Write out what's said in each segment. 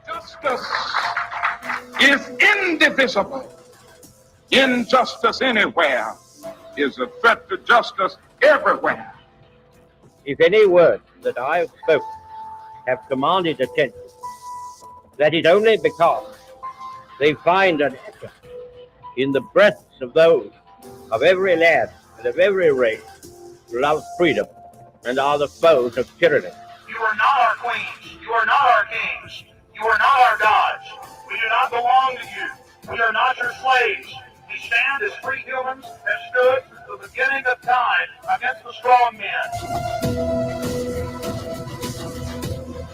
Justice is indivisible. Injustice anywhere is a threat to justice everywhere. If any words that I have spoken have commanded attention, that is only because they find an echo in the breasts of those of every land and of every race who love freedom and are the foes of tyranny. You are not our queens. You are not our kings. You are not our gods. We do not belong to you. We are not your slaves. We stand as free humans that stood from the beginning of time against the strong men.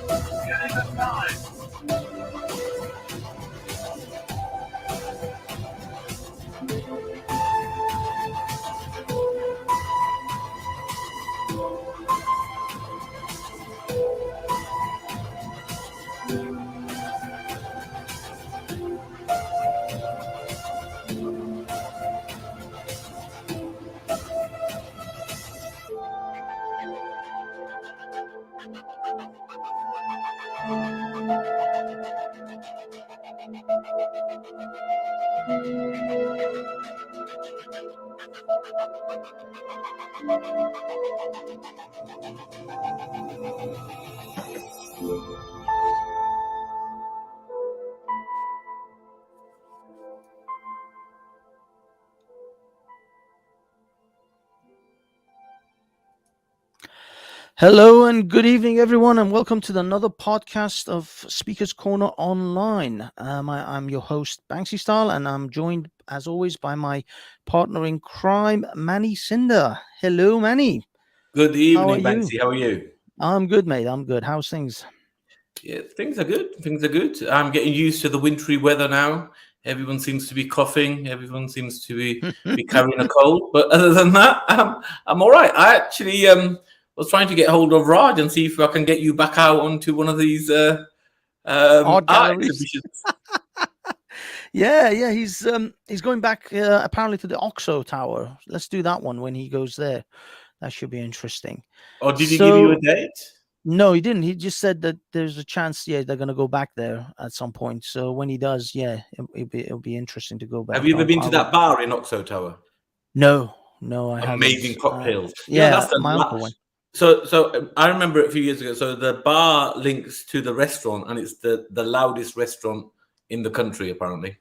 Beginning of time. Hello and good evening, everyone, and welcome to another podcast of Speaker's Corner Online. I'm your host, Banksy Style, and I'm joined, as always, by my partner in crime, Manny Cinder. Hello, Manny. Good evening, Banksy. How are you? I'm good, mate. I'm good. How's things? Yeah, things are good. Things are good. I'm getting used to the wintry weather now. Everyone seems to be coughing. Everyone seems to be carrying a cold. But other than that, I'm all right. I actually was trying to get hold of Raj and see if I can get you back out onto one of these art exhibitions. Yeah, he's going back apparently to the OXO Tower. Let's do that one when he goes there. That should be interesting. Or did he give you a date? No, he didn't. He just said that there's a chance, they're going to go back there at some point. So when he does, it'll be interesting to go back. Have you ever been to that bar in OXO Tower? No, I haven't. Amazing cocktails. That's my uncle went. So I remember it a few years ago. So the bar links to the restaurant, and it's the loudest restaurant in the country, apparently.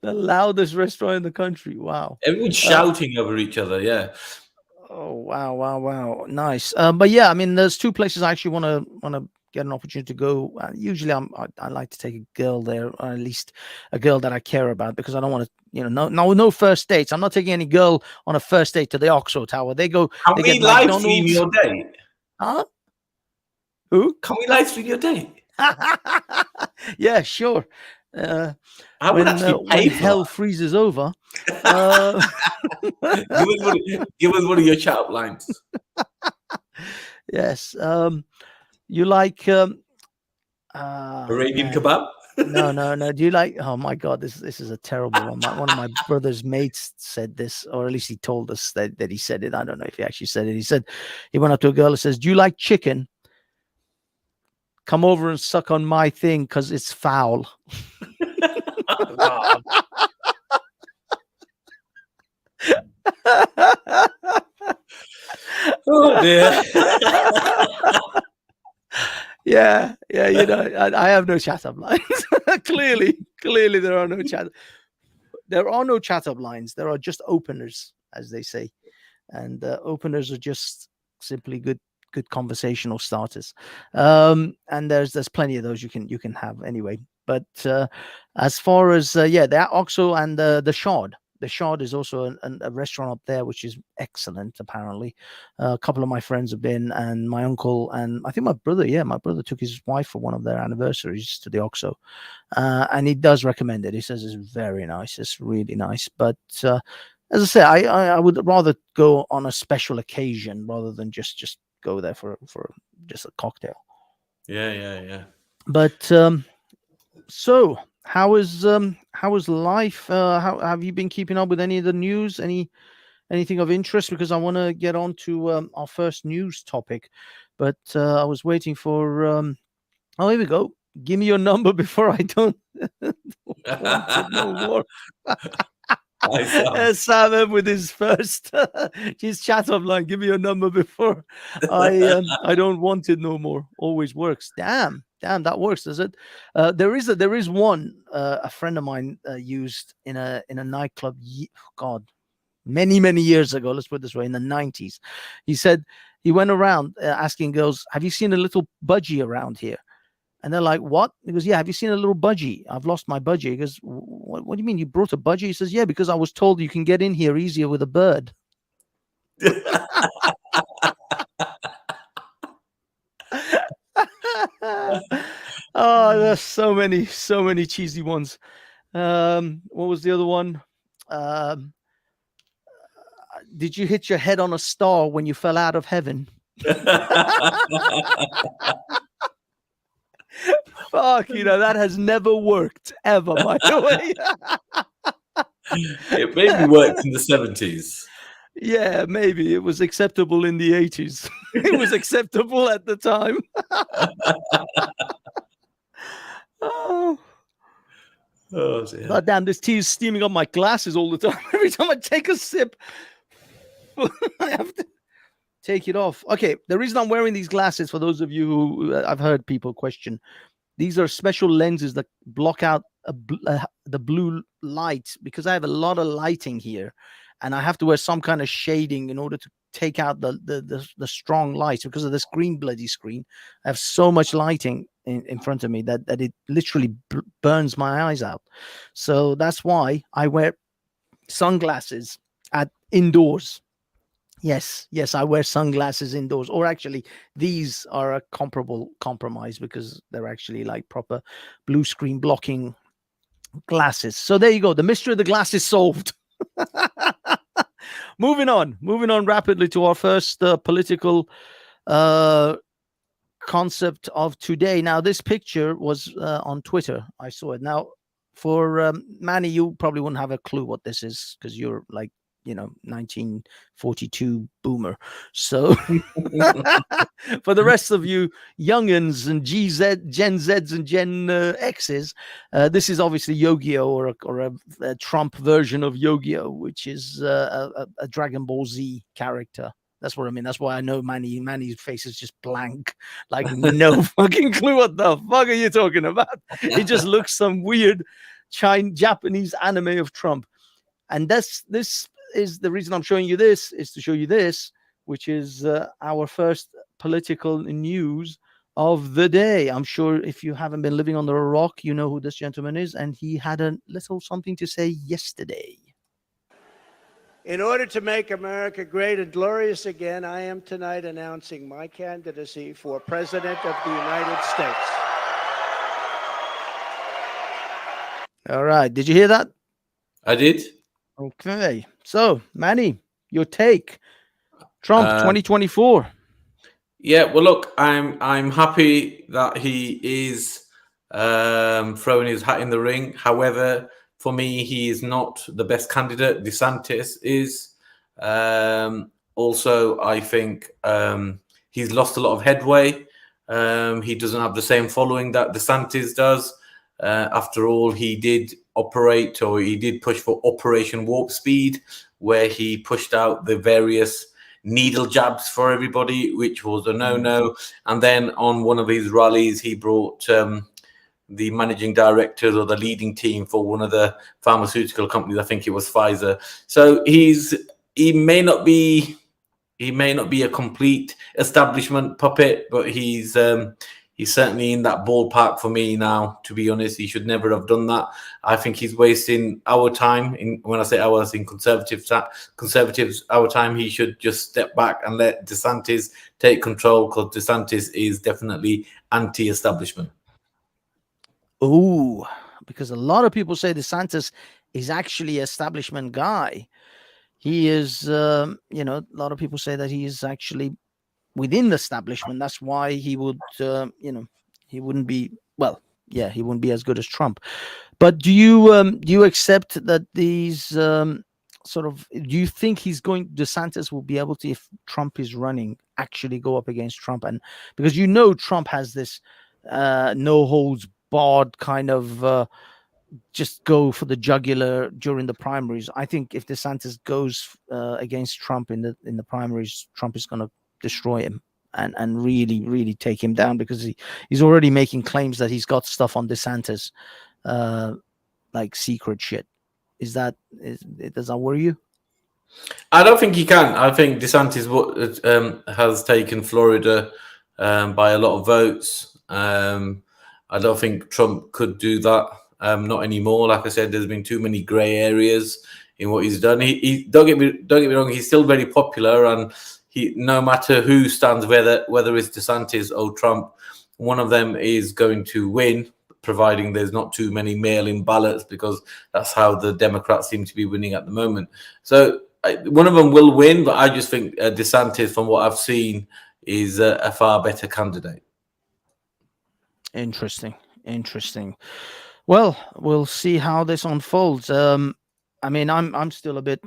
The loudest restaurant in the country. Wow. Everyone's shouting over each other. Yeah. Oh, wow. Nice. But yeah, I mean, there's two places I actually want to get an opportunity to go. Usually I like to take a girl there, or at least a girl that I care about, because I don't want to, no first dates. I'm not taking any girl on a first date to the OXO Tower. They go. Can we live stream your date? Huh? Who? Can we live stream your date? Yeah, sure. I would actually pay when hell freezes over. Give us one of your chat up lines. Yes. You like Arabian kebab? No. Do you like? Oh my God, this is a terrible one. One of my brother's mates said this, or at least he told us that he said it. I don't know if he actually said it. He said he went up to a girl and says, "Do you like chicken? Come over and suck on my thing because it's foul." Oh, oh dear. Yeah. I have no chat up lines. Clearly, there are no chat. There are no chat up lines. There are just openers, as they say, and openers are just simply good conversational starters. And there's plenty of those you can have anyway. But as far as the OXO and the Shard. The Shard is also a restaurant up there, which is excellent, apparently. A couple of my friends have been, and my uncle, and I think my brother. Yeah, my brother took his wife for one of their anniversaries to the OXO. And he does recommend it. He says it's very nice. It's really nice. But as I say, I would rather go on a special occasion rather than just go there for just a cocktail. Yeah. But so how is life? How have you been keeping up with any of the news? Anything of interest? Because I want to get on to our first news topic, but I was waiting for. Oh, here we go. Give me your number before I don't want it no more. Sam with his first his chat up line. Give me your number before I don't want it no more. Always works. Damn, that works, does it? There is one a friend of mine used in a nightclub. God, many years ago. Let's put it this way, in the 90s. He said he went around asking girls, "Have you seen a little budgie around here?" And they're like, "What?" He goes, "Yeah, have you seen a little budgie? I've lost my budgie." He goes, what do you mean you brought a budgie?" He says, "Yeah, because I was told you can get in here easier with a bird." Oh, there's so many cheesy ones. What was the other one? Did you hit your head on a star when you fell out of heaven? Fuck, that has never worked ever, by the way. It maybe worked in the 70s. Yeah, maybe it was acceptable in the 80s. It was acceptable at the time. Oh Dear. God damn, this tea is steaming up my glasses all the time. Every time I take a sip, I have to take it off. Okay, the reason I'm wearing these glasses, for those of you who I've heard people question, these are special lenses that block out the blue light, because I have a lot of lighting here, and I have to wear some kind of shading in order to take out the strong light because of this green bloody screen. I have so much lighting in front of me that it literally burns my eyes out. So that's why I wear sunglasses indoors. Yes, I wear sunglasses indoors. Or actually, these are a compromise because they're actually like proper blue screen blocking glasses. So there you go. The mystery of the glass is solved. Moving on rapidly to our first political concept of today. Now, this picture was on Twitter. I saw it. Now, for Manny, you probably wouldn't have a clue what this is because you're like, 1942 boomer. So for the rest of you youngins and Gen Zs and Gen Xs, this is obviously Yu-Gi-Oh, or a Trump version of Yu-Gi-Oh, which is a Dragon Ball Z character. That's what I mean. That's why I know Manny's face is just blank, like no fucking clue what the fuck are you talking about. It just looks some weird Japanese anime of Trump. And this is the reason I'm showing you this, is to show you this, which is our first political news of the day. I'm sure if you haven't been living under a rock, you know who this gentleman is, and he had a little something to say yesterday. In order to make America great and glorious again, I am tonight announcing my candidacy for President of the United States. All right. Did you hear that? I did. Okay. So, Manny, your take. Trump 2024. Yeah, well, look, I'm happy that he is throwing his hat in the ring. However, for me, he is not the best candidate. DeSantis is. Also, I think he's lost a lot of headway. He doesn't have the same following that DeSantis does. After all, he did push for Operation Warp Speed, where he pushed out the various needle jabs for everybody, which was a no-no. And then on one of his rallies, he brought the managing directors or the leading team for one of the pharmaceutical companies. I think it was Pfizer. So he may not be a complete establishment puppet, but he's certainly in that ballpark for me now. To be honest, he should never have done that. I think he's wasting our time. When I say ours, in conservatives, our time. He should just step back and let DeSantis take control, because DeSantis is definitely anti-establishment. Oh, because a lot of people say DeSantis is actually an establishment guy. He is, a lot of people say that he is actually within the establishment. That's why he would, he wouldn't be, well, yeah, he wouldn't be as good as Trump. But do you accept that these do you think DeSantis will be able to, if Trump is running, actually go up against Trump? And because Trump has this no holds barred kind of just go for the jugular during the primaries. I think if DeSantis goes against Trump in the primaries, Trump is going to destroy him and really take him down, because he's already making claims that he's got stuff on DeSantis, like secret shit. Does that worry you? I don't think he can. I think DeSantis has taken Florida by a lot of votes. I don't think Trump could do that. Not anymore. Like I said, there's been too many grey areas in what he's done. He don't get me wrong. He's still very popular, and no matter who stands, whether it's DeSantis or Trump, one of them is going to win, providing there's not too many mail-in ballots, because that's how the Democrats seem to be winning at the moment. So one of them will win, but I just think DeSantis, from what I've seen, is a far better candidate. Interesting. Well, we'll see how this unfolds. I mean, I'm still a bit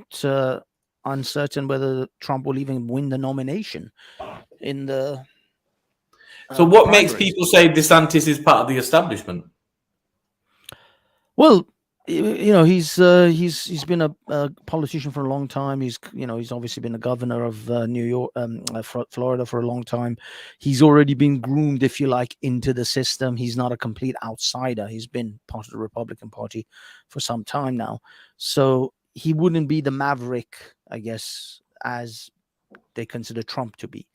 uncertain whether Trump will even win the nomination in the. So, what primaries. makes people say DeSantis is part of the establishment? Well, he's been a politician for a long time. He's obviously been a governor of New York, Florida for a long time. He's already been groomed, if you like, into the system. He's not a complete outsider. He's been part of the Republican Party for some time now. So he wouldn't be the maverick, I guess, as they consider Trump to be.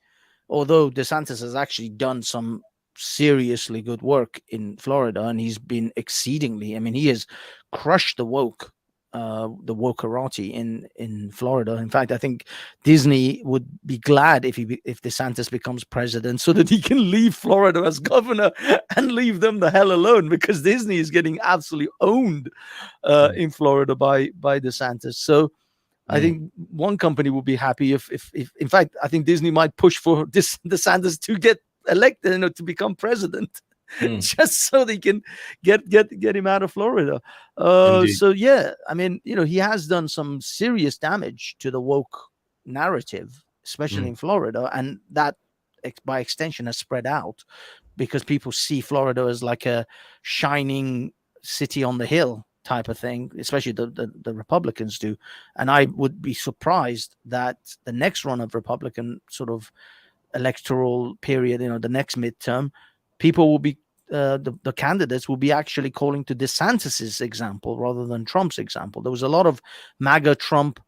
Although DeSantis has actually done some seriously good work in Florida, and he's been exceedingly, I mean, he has crushed the wokerati in Florida. In fact, I think Disney would be glad if DeSantis becomes president, so that he can leave Florida as governor and leave them the hell alone, because Disney is getting absolutely owned in Florida by DeSantis. So I think one company will be happy if in fact, I think Disney might push for DeSantis to get elected, to become president, just so they can get him out of Florida. So yeah, I mean, he has done some serious damage to the woke narrative, especially in Florida, and that by extension has spread out, because people see Florida as like a shining city on the hill type of thing, especially the Republicans do. And I would be surprised that the next run of Republican sort of electoral period, the next midterm, people will be the candidates will be actually calling to DeSantis's example rather than Trump's example. There was a lot of MAGA Trump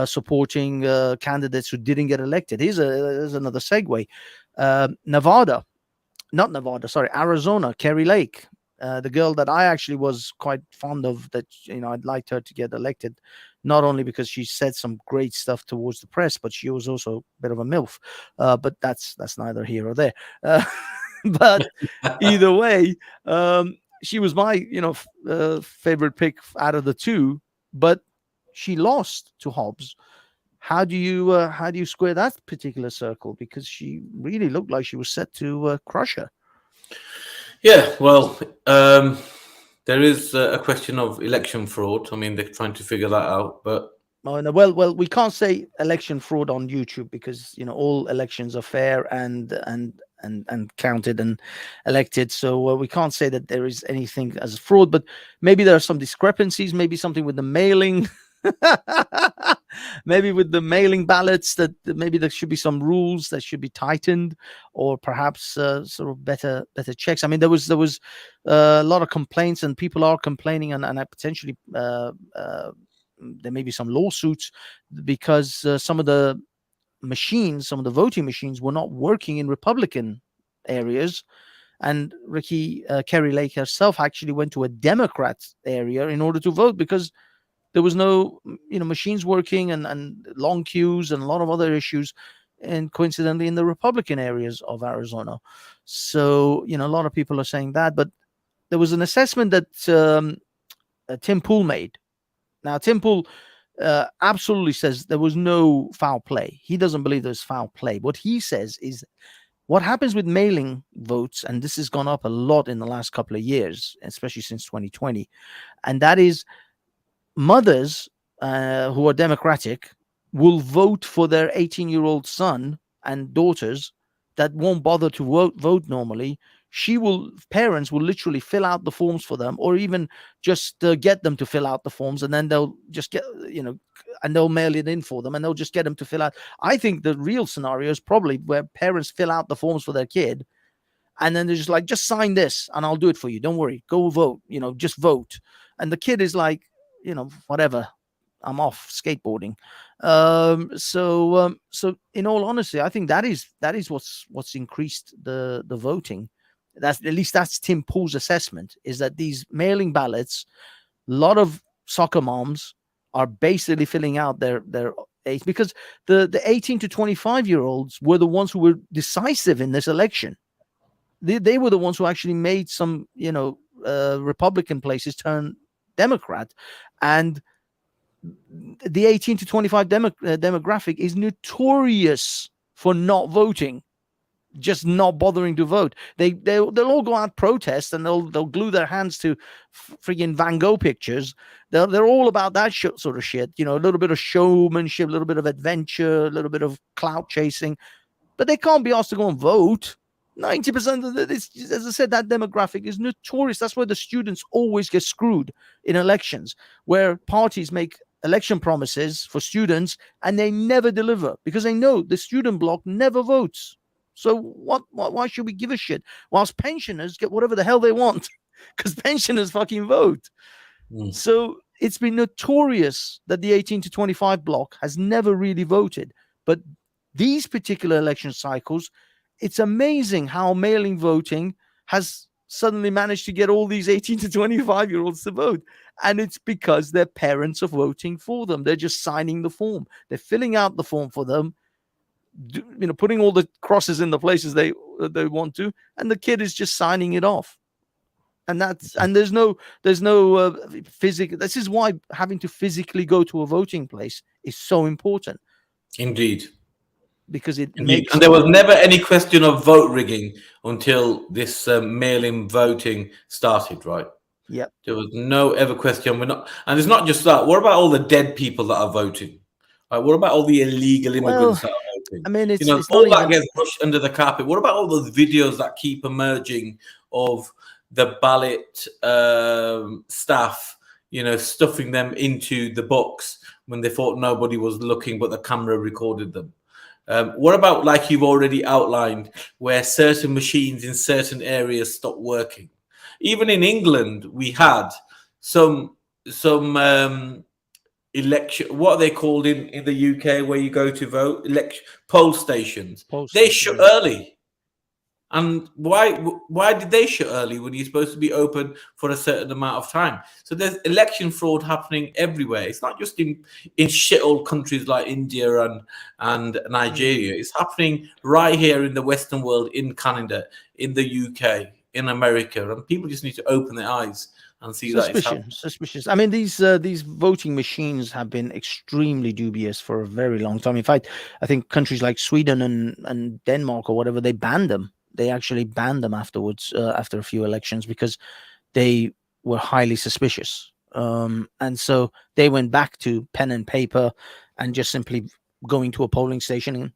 supporting candidates who didn't get elected. Here's another segue. Arizona, Kerry Lake, the girl that I actually was quite fond of, that I'd liked her to get elected, not only because she said some great stuff towards the press, but she was also a bit of a MILF. But that's neither here or there. But either way, she was my favorite pick out of the two, but she lost to Hobbs. How do you square that particular circle? Because she really looked like she was set to crush her. Yeah, well, there is a question of election fraud. I mean, they're trying to figure that out, but well, we can't say election fraud on YouTube, because all elections are fair and counted and elected. So we can't say that there is anything as fraud, but maybe there are some discrepancies. Maybe something with the mailing. Maybe with the mailing ballots, that maybe there should be some rules that should be tightened, or perhaps sort of better checks. I mean, there was a lot of complaints, and people are complaining, and potentially there may be some lawsuits, because some of the voting machines were not working in Republican areas. And Kerry Lake herself actually went to a Democrat area in order to vote, because there was no machines working, and long queues and a lot of other issues, and coincidentally in the Republican areas of Arizona. So a lot of people are saying that. But there was an assessment that Tim Pool made. Now, Tim Pool absolutely says there was no foul play. He doesn't believe there's foul play. What he says is what happens with mailing votes, and this has gone up a lot in the last couple of years, especially since 2020, and that is mothers who are Democratic will vote for their 18-year-old son and daughters that won't bother to vote normally. Parents will literally fill out the forms for them, or even just get them to fill out the forms, and then they'll just get, and they'll mail it in for them, and they'll just get them to fill out. I think the real scenario is probably where parents fill out the forms for their kid, and then they're just like, just sign this and I'll do it for you. Don't worry. Go vote, just vote. And the kid is like, whatever, I'm off skateboarding. So in all honesty, I think that is what's increased the voting. That's, at least that's Tim Pool's assessment, is that these mailing ballots, a lot of soccer moms are basically filling out their age, because the 18 to 25-year-olds were the ones who were decisive in this election. They were the ones who actually made some, Republican places turn Democrat. And the 18 to 25 demographic is notorious for not voting, just not bothering to vote. They'll all go out protest, and they'll glue their hands to friggin' Van Gogh pictures. They're all about that sort of shit, a little bit of showmanship, a little bit of adventure, a little bit of clout chasing, but they can't be asked to go and vote. 90% of this, as I said, that demographic is notorious. That's where the students always get screwed in elections, where parties make election promises for students and they never deliver, because they know the student bloc never votes. So why should we give a shit? Whilst pensioners get whatever the hell they want, because pensioners fucking vote. So it's been notorious that the 18 to 25 bloc has never really voted. But these particular election cycles, it's amazing how mailing voting has suddenly managed to get all these 18 to 25-year-olds to vote. And it's because their parents are voting for them. They're just signing the form. They're filling out the form for them, putting all the crosses in the places they want to, and the kid is just signing it off. And there's no physical. This is why having to physically go to a voting place is so important. Indeed. Because it and makes, and there was never any question of vote rigging until this mail-in voting started, right? Yep. There was no ever question. And it's not just that. What about all the dead people that are voting? Right, what about all the illegal immigrants that are voting? I mean, it's all not that even gets brushed under the carpet. What about all those videos that keep emerging of the ballot staff, stuffing them into the box when they thought nobody was looking, but the camera recorded them? What about, like you've already outlined, where certain machines in certain areas stopped working? Even in England, we had some election, what are they called in the UK, where you go to vote? Poll stations. They shut early. And why did they shut early when you're supposed to be open for a certain amount of time? So there's election fraud happening everywhere. It's not just in shithole countries like India and Nigeria. It's happening right here in the Western world, in Canada, in the UK, in America, and people just need to open their eyes and see that it's happening. Suspicious. I mean, these voting machines have been extremely dubious for a very long time. In fact, I think countries like Sweden and Denmark or whatever, they banned them. They actually banned them afterwards, after a few elections, because they were highly suspicious. And so they went back to pen and paper and just simply going to a polling station and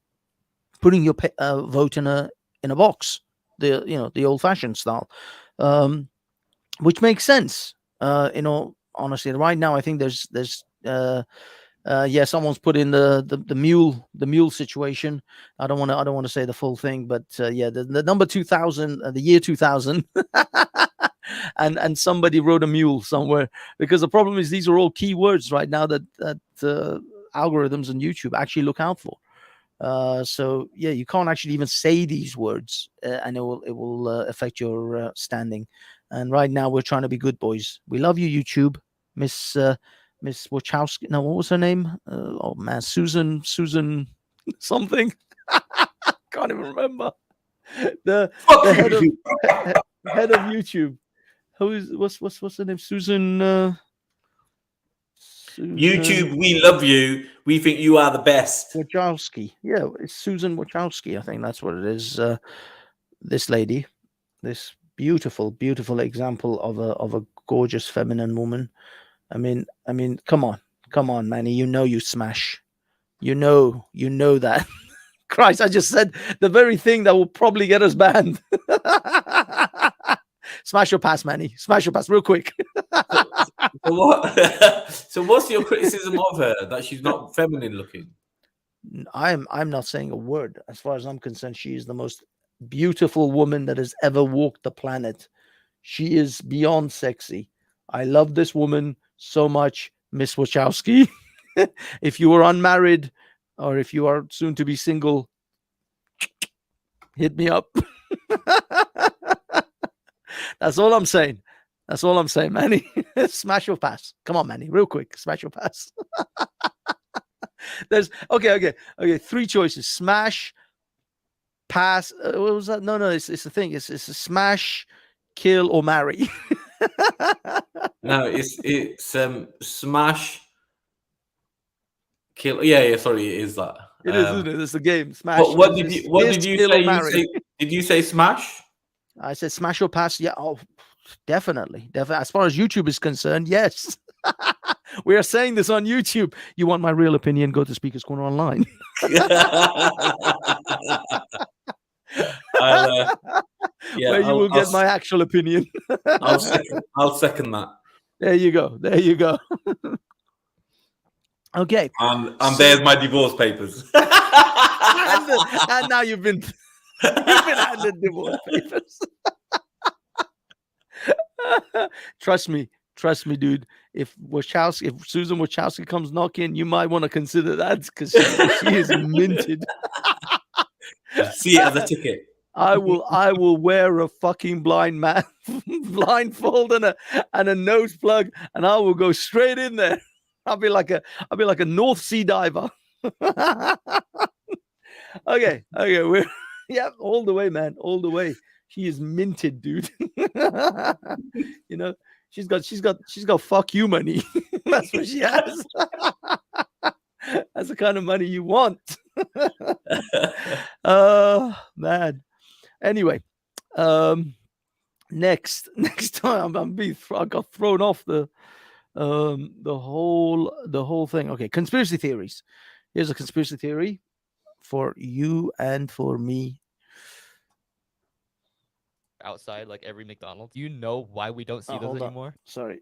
putting your vote in a box, the old-fashioned style, which makes sense. In all honesty, right now I think there's someone's put in the mule situation. I don't want to say the full thing, but the number 2000, the year 2000, and somebody wrote a mule somewhere, because the problem is these are all keywords right now that algorithms on YouTube actually look out for. So you can't actually even say these words, and it will affect your standing. And right now we're trying to be good boys. We love you, YouTube, Miss Wachowski. No, what was her name? Oh man, Susan something. Can't even remember. The head of YouTube. What's her name? Susan YouTube, we love you. We think you are the best. Wachowski. Yeah, it's Susan Wachowski. I think that's what it is. This lady, this beautiful, beautiful example of a gorgeous feminine woman. I mean, come on, Manny. You know you smash. You know that. Christ, I just said the very thing that will probably get us banned. Smash your pass, Manny. Smash your pass real quick. So what? So what's your criticism of her? That she's not feminine looking? I'm not saying a word. As far as I'm concerned, she is the most beautiful woman that has ever walked the planet. She is beyond sexy. I love this woman so much, Miss Wachowski. If you are unmarried or if you are soon to be single, hit me up. That's all I'm saying. That's all I'm saying, Manny. Smash your pass. Come on, Manny, real quick. Smash your pass. There's okay. 3 choices: smash, pass. What was that? No. It's the thing. It's a smash, kill, or marry. No, it's smash, kill. Yeah. Sorry, it is that. It is, isn't it? It's the game. Smash. What did you say? Did you say smash? I said smash or pass. Yeah. Oh, definitely. As far as YouTube is concerned, yes. We are saying this on YouTube. You want my real opinion? Go to Speakers Corner Online. Where you will get my actual opinion. I'll second that. There you go. Okay. And there's my divorce papers. and now you've been handed divorce papers. Trust me, dude. If Susan Wachowski comes knocking, you might want to consider that because she is minted. See it as a ticket. I will wear a fucking blindfold and a nose plug, and I will go straight in there. I'll be like a North Sea diver. Okay, we're all the way, man, all the way. She is minted, dude. You know, she's got fuck you money. That's what she has. That's the kind of money you want. Man. Anyway, next time I got thrown off the whole thing. Okay, conspiracy theories. Here's a conspiracy theory for you and for me. Outside like every McDonald's. Do you know why we don't see those anymore? Sorry.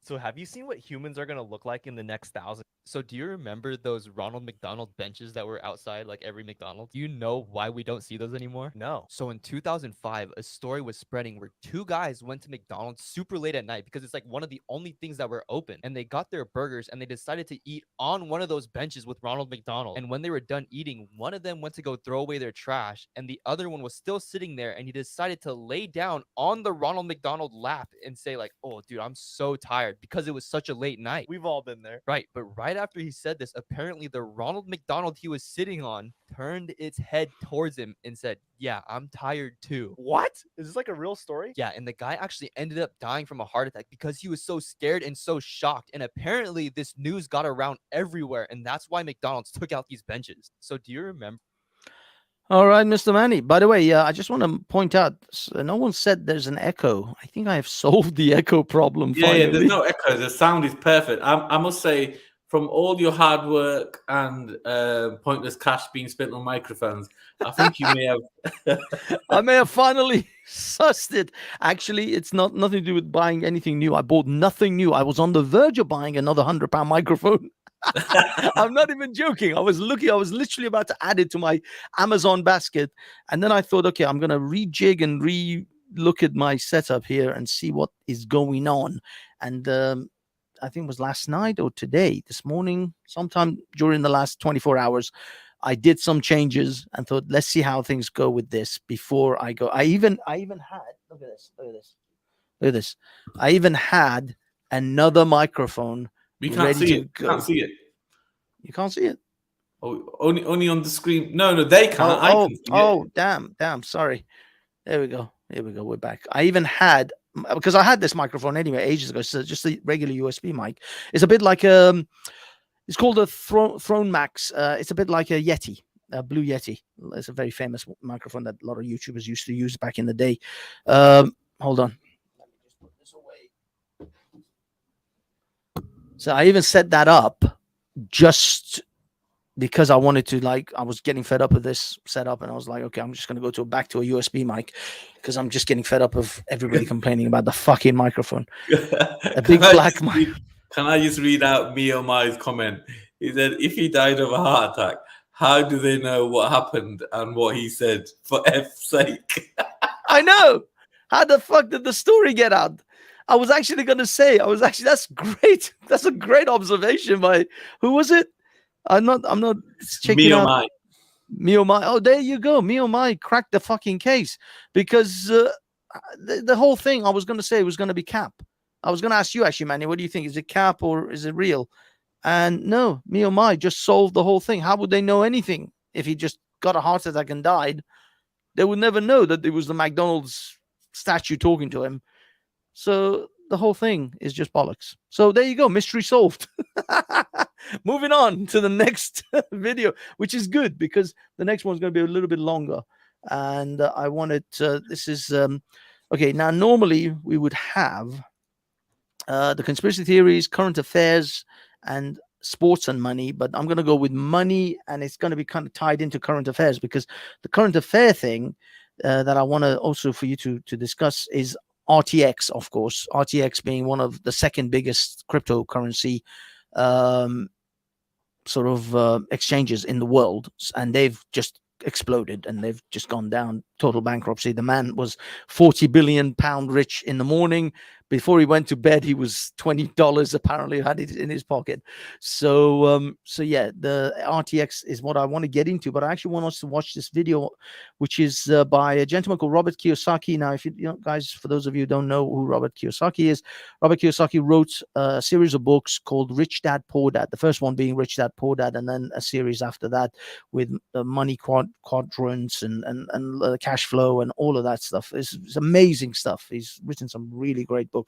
So have you seen what humans are going to look like in the next 1,000? So do you remember those Ronald McDonald benches that were outside like every McDonald's? Do you know why we don't see those anymore? No. So in 2005, a story was spreading where 2 guys went to McDonald's super late at night because it's like one of the only things that were open. And they got their burgers and they decided to eat on one of those benches with Ronald McDonald. And when they were done eating, one of them went to go throw away their trash and the other one was still sitting there and he decided to lay down on the Ronald McDonald lap and say like, "Oh, dude, I'm so tired," because it was such a late night. We've all been there. Right. But right after he said this, apparently the Ronald McDonald he was sitting on turned its head towards him and said, "Yeah, I'm tired too." What? Is this like a real story? Yeah. And the guy actually ended up dying from a heart attack because he was so scared and so shocked. And apparently this news got around everywhere. And that's why McDonald's took out these benches. So do you remember? All right, Mr. Manny. By the way, I just want to point out, no one said there's an echo. I think I have solved the echo problem. Yeah, there's no echo. The sound is perfect. I must say, from all your hard work and pointless cash being spent on microphones, I think you may have. I may have finally sussed it. Actually, it's nothing to do with buying anything new. I bought nothing new. I was on the verge of buying another £100 microphone. I'm not even joking. I was literally about to add it to my Amazon basket. And then I thought, okay, I'm going to rejig and look at my setup here and see what is going on. And I think it was last night or this morning, sometime during the last 24 hours, I did some changes and thought, let's see how things go with this before I go. I even had, look at this. I even had another microphone. We can't see it. Can't see it. You can't see it. Oh, only on the screen. No, they can't. I can see it. Damn. Sorry. There we go. Here we go. We're back. I even had because I had this microphone anyway ages ago. So just a regular USB mic. It's a bit like it's called a Throne Max. It's a bit like a Yeti, a Blue Yeti. It's a very famous microphone that a lot of YouTubers used to use back in the day. Hold on. Let me just put this away. So I even set that up just because I wanted to, like, I was getting fed up with this setup, and I was like, okay, I'm just going to go back to a USB mic because I'm just getting fed up of everybody complaining about the fucking microphone. A big black mic. Can I just read out Mio Mai's comment? He said, if he died of a heart attack, how do they know what happened and what he said? For F's sake. I know. How the fuck did the story get out? I was actually going to say, that's great. That's a great observation by, who was it? I'm not checking Mio out. Mai. Mio Mai. Oh, there you go. Mio Mai cracked the fucking case, because the whole thing I was going to say was going to be cap. I was going to ask you, actually, Manny, what do you think? Is it cap or is it real? And no, Mio Mai just solved the whole thing. How would they know anything if he just got a heart attack and died? They would never know that it was the McDonald's statue talking to him. So the whole thing is just bollocks. So there you go. Mystery solved. Moving on to the next video, which is good because the next one's going to be a little bit longer. And I wanted this is okay. Now, normally we would have the conspiracy theories, current affairs, and sports and money, but I'm going to go with money, and it's going to be kind of tied into current affairs, because the current affair thing that I want to also for you to discuss is RTX, of course. RTX being one of the second biggest cryptocurrency sort of exchanges in the world, and they've just exploded and they've just gone down total bankruptcy. The man was 40 billion pound rich in the morning. Before he went to bed, he was $20 apparently had it in his pocket. So yeah, the RTX is what I want to get into, but I actually want us to watch this video, which is by a gentleman called Robert Kiyosaki. Now, if you know, guys, for those of you who don't know who Robert Kiyosaki is, Robert Kiyosaki wrote a series of books called Rich Dad Poor Dad. The first one being Rich Dad Poor Dad, and then a series after that with the money quadrants and cash flow and all of that stuff. It's amazing stuff. He's written some really great books.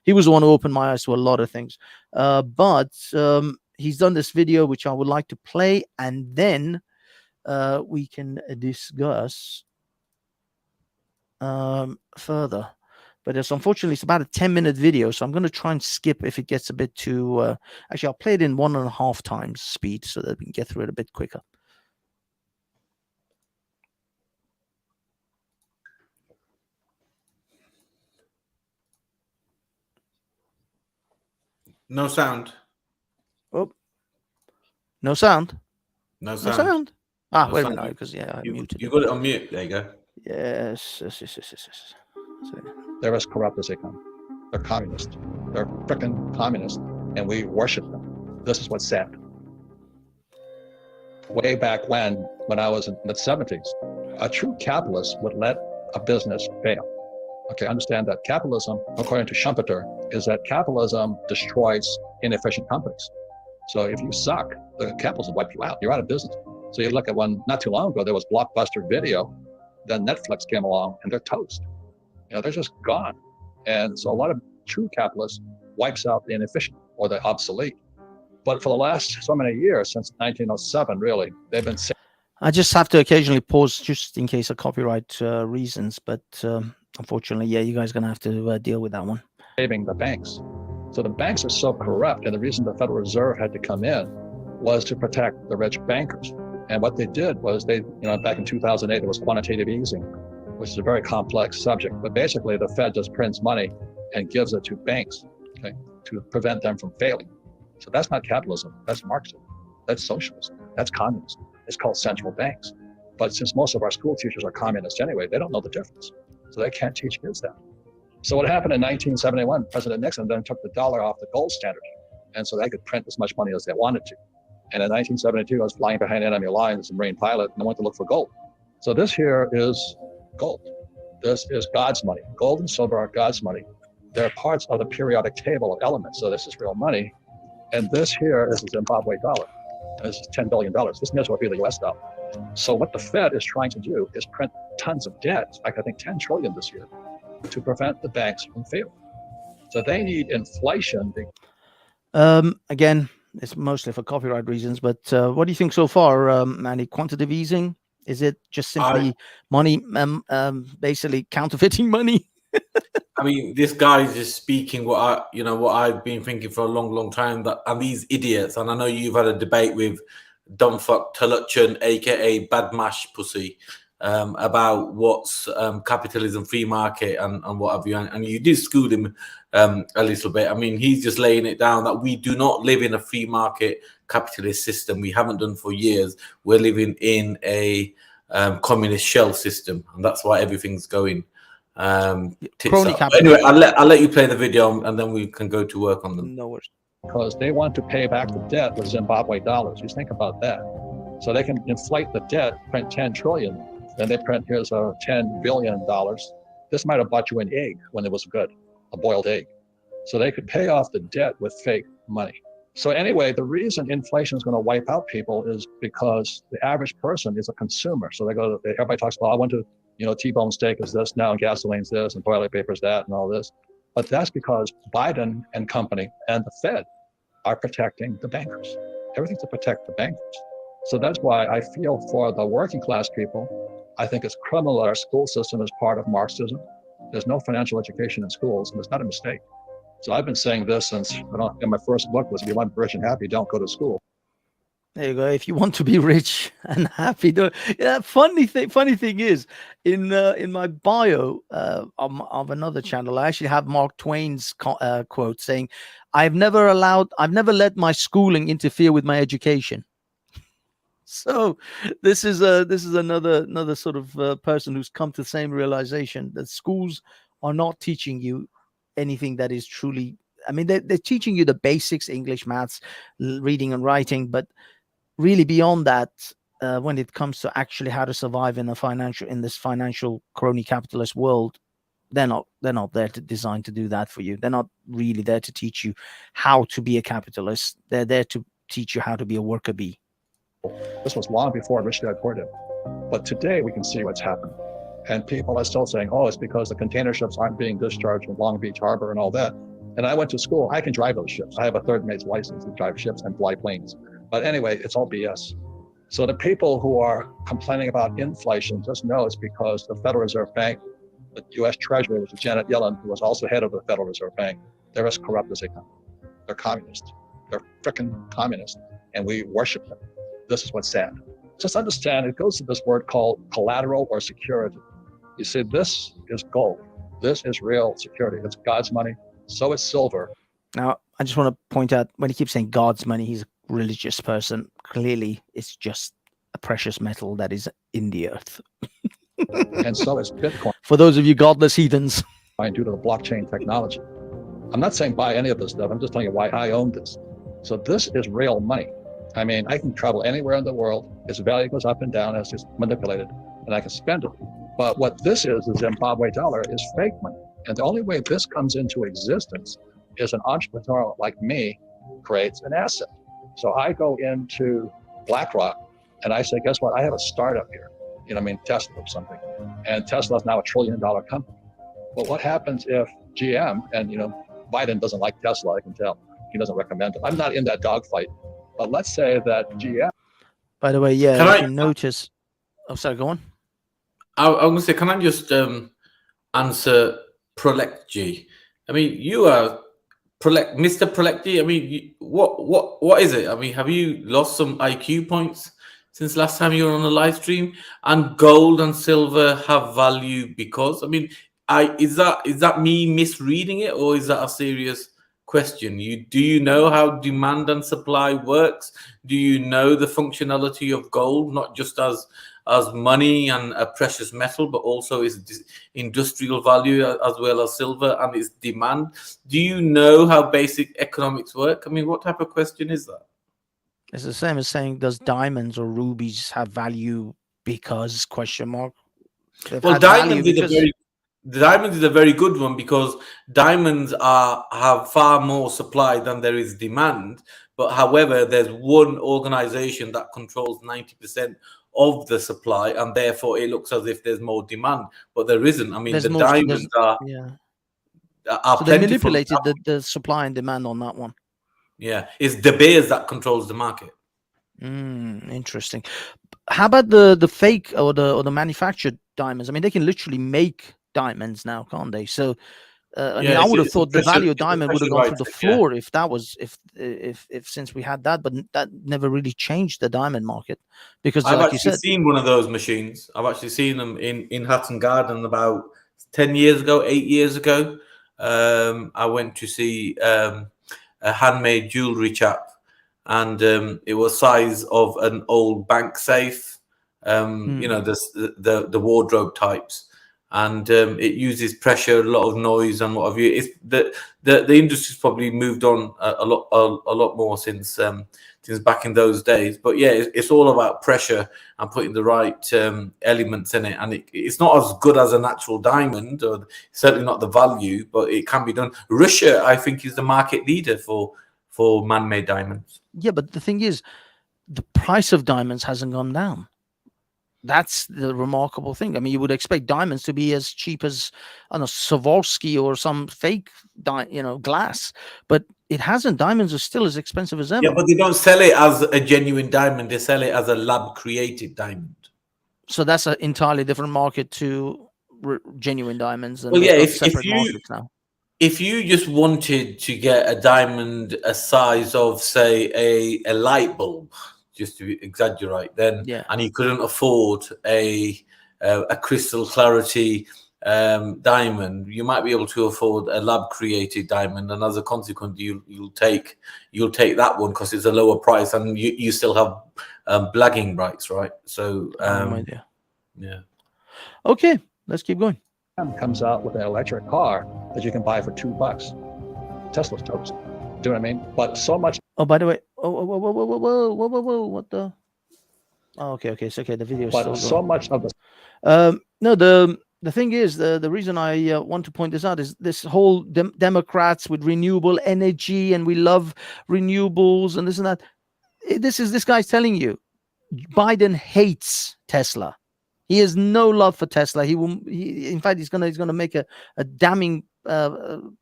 He was the one who opened my eyes to a lot of things. But he's done this video, which I would like to play, and then we can discuss further. But unfortunately, it's about a 10-minute video, so I'm going to try and skip if it gets a bit too... actually, I'll play it in 1.5 times speed so that we can get through it a bit quicker. No sound. Oh, no sound. No No sound. sound. No Wait a sound. minute, because I muted You it. got it on mute. There you go. Yes. So, They're as corrupt as they come. They're communist. They're frickin' communist, and we worship them. This is what's sad. Way back when I was in the 70s, a true capitalist would let a business fail. Okay, understand that capitalism, according to Schumpeter, is that capitalism destroys inefficient companies. So if you suck, the capitalism will wipe you out. You're out of business. So you look at one, not too long ago, there was Blockbuster Video. Then Netflix came along and they're toast. You know, they're just gone. And so a lot of true capitalists wipes out the inefficient or the obsolete. But for the last so many years, since 1907, really, they've been I just have to occasionally pause just in case of copyright reasons. But unfortunately, yeah, you guys are going to have to deal with that one. saving the banks. So the banks are so corrupt, and the reason the Federal Reserve had to come in was to protect the rich bankers. And what they did was back in 2008, there was quantitative easing, which is a very complex subject. But basically, the Fed just prints money and gives it to banks, okay, to prevent them from failing. So that's not capitalism. That's Marxism. That's socialism. That's communism. It's called central banks. But since most of our school teachers are communists anyway, they don't know the difference. So they can't teach kids that. So what happened in 1971, President Nixon then took the dollar off the gold standard. And so they could print as much money as they wanted to. And in 1972, I was flying behind enemy lines as a Marine pilot, and I went to look for gold. So this here is gold. This is God's money. Gold and silver are God's money. They're parts of the periodic table of elements. So this is real money. And this here is a Zimbabwe dollar. And this is $10 billion. This may as well be the US dollar. So what the Fed is trying to do is print tons of debt, like I think 10 trillion this year. to prevent the banks from failing. So they need inflation. Again, it's mostly for copyright reasons, but what do you think so far, Manny? Quantitative easing? Is it just simply money, basically counterfeiting money? I mean, this guy is just speaking what I've been thinking for a long, long time. And these idiots, and I know you've had a debate with Dumbfuck Toluchan, aka Badmash Pussy, about what's capitalism, free market, and what have you. And you did school him a little bit. I mean, he's just laying it down that we do not live in a free market capitalist system. We haven't done for years. We're living in a communist shell system, and that's why everything's going. Anyway, I'll let you play the video, and then we can go to work on them. No worries. Because they want to pay back the debt with Zimbabwe dollars. Just think about that. So they can inflate the debt, print 10 trillion, then they print, here's a $10 billion. This might have bought you an egg when it was good, a boiled egg. So they could pay off the debt with fake money. So anyway, the reason inflation is going to wipe out people is because the average person is a consumer. So everybody talks about, I want to, T-bone steak is this now, and gasoline's this, and toilet paper is that, and all this. But that's because Biden and company and the Fed are protecting the bankers. Everything's to protect the bankers. So that's why I feel for the working class people, I think it's criminal that our school system is part of Marxism. There's no financial education in schools, and it's not a mistake. So I've been saying this since my first book was, if you want rich and happy, don't go to school. There you go. If you want to be rich and happy, funny thing is, in my bio of another channel, I actually have Mark Twain's quote saying, "I've never let my schooling interfere with my education." So this is another sort of person who's come to the same realization that schools are not teaching you anything that is truly. I mean, they're teaching you the basics: English, maths, reading and writing, but really beyond that, when it comes to actually how to survive in this financial crony capitalist world, they're not there designed to do that for you. They're not really there to teach you how to be a capitalist. They're there to teach you how to be a worker bee. This was long before Rich Dad Poor Dad. But today we can see what's happened. And people are still saying, oh, it's because the container ships aren't being discharged in Long Beach Harbor and all that. And I went to school. I can drive those ships. I have a third mate's license to drive ships and fly planes. But anyway, it's all BS. So the people who are complaining about inflation, just know it's because the Federal Reserve Bank, the U.S. Treasury, which is Janet Yellen, who was also head of the Federal Reserve Bank, they're as corrupt as they come. They're communists. They're frickin' communists, and we worship them. This is what's sad. Just understand, it goes to this word called collateral or security. You see, this is gold. This is real security. It's God's money. So is silver. Now, I just want to point out, when he keeps saying God's money, he's a religious person. Clearly, it's just a precious metal that is in the earth. And so is Bitcoin. For those of you godless heathens. Due to the blockchain technology. I'm not saying buy any of this stuff. I'm just telling you why I own this. So this is real money. I mean, I can travel anywhere in the world. Its value goes up and down as it's manipulated, and I can spend it. But what this is, the Zimbabwe dollar, is fake money. And the only way this comes into existence is an entrepreneur like me creates an asset. So I go into BlackRock and I say, guess what? I have a startup here. Tesla or something. And Tesla is now $1 trillion company. But what happens if GM, and Biden doesn't like Tesla, I can tell. He doesn't recommend it. I'm not in that dogfight. But let's say that GM. By the way, yeah, you notice. Oh, sorry, go on. I'm going to say, can I just answer Prolectji? I mean, you are Mr. Prolectji. I mean, what is it? I mean, have you lost some IQ points since last time you were on a live stream? And gold and silver have value because, I mean, is that me misreading it, or is that a serious question? Do you know how demand and supply works? Do you know the functionality of gold, not just as money and a precious metal, but also its industrial value as well as silver and its demand? Do you know how basic economics work? I mean, what type of question is that? It's the same as saying, does diamonds or rubies have value because ? Well, diamonds is a very good one because diamonds have far more supply than there is demand. But however, there's one organization that controls 90% of the supply, and therefore it looks as if there's more demand, but there isn't. I mean, There's the more. diamonds are So they plentiful. manipulated the supply and demand on that one. Yeah, it's De Beers that controls the market. Interesting. How about the fake or the manufactured diamonds? I mean, they can literally make diamonds now, can't they? So I mean, I would have thought the value of diamond would have gone through the floor if that was if since we had that, but that never really changed the diamond market because, I've like you actually said, seen one of those machines. I've actually seen them in Hatton Garden about 10 years ago, 8 years ago. I went to see a handmade jewelry chap, and it was size of an old bank safe. You know, the wardrobe types, and it uses pressure, a lot of noise, and what have you. It's the industry's probably moved on a lot more since back in those days. But yeah, it's all about pressure and putting the right elements in it, and it's not as good as a natural diamond, or certainly not the value, but it can be done. Russia, I think, is the market leader for man-made diamonds. yeah, but the thing is, the price of diamonds hasn't gone down. That's the remarkable thing. I mean, you would expect diamonds to be as cheap as, I don't know, Swarovski or some fake, glass, but it hasn't. Diamonds are still as expensive as ever. Yeah, but they don't sell it as a genuine diamond. They sell it as a lab-created diamond. So that's an entirely different market to genuine diamonds. And well, yeah, separate markets now. If you just wanted to get a diamond a size of, say, a light bulb, just to exaggerate, then and you couldn't afford a crystal clarity diamond, you might be able to afford a lab created diamond, and as a consequence you'll take that one because it's a lower price, and you still have blagging rights, right? So yeah. Okay, let's keep going. Comes out with an electric car that you can buy for $2. Tesla's toast. Do you know what I mean? But so much. Oh, by the way, whoa, what the? Oh, okay, it's okay. The video is but still so going. much of the. No, the thing is, the reason I want to point this out is this whole Democrats with renewable energy, and we love renewables and this and that. This guy's telling you, Biden hates Tesla. He has no love for Tesla. In fact, he's gonna make a damning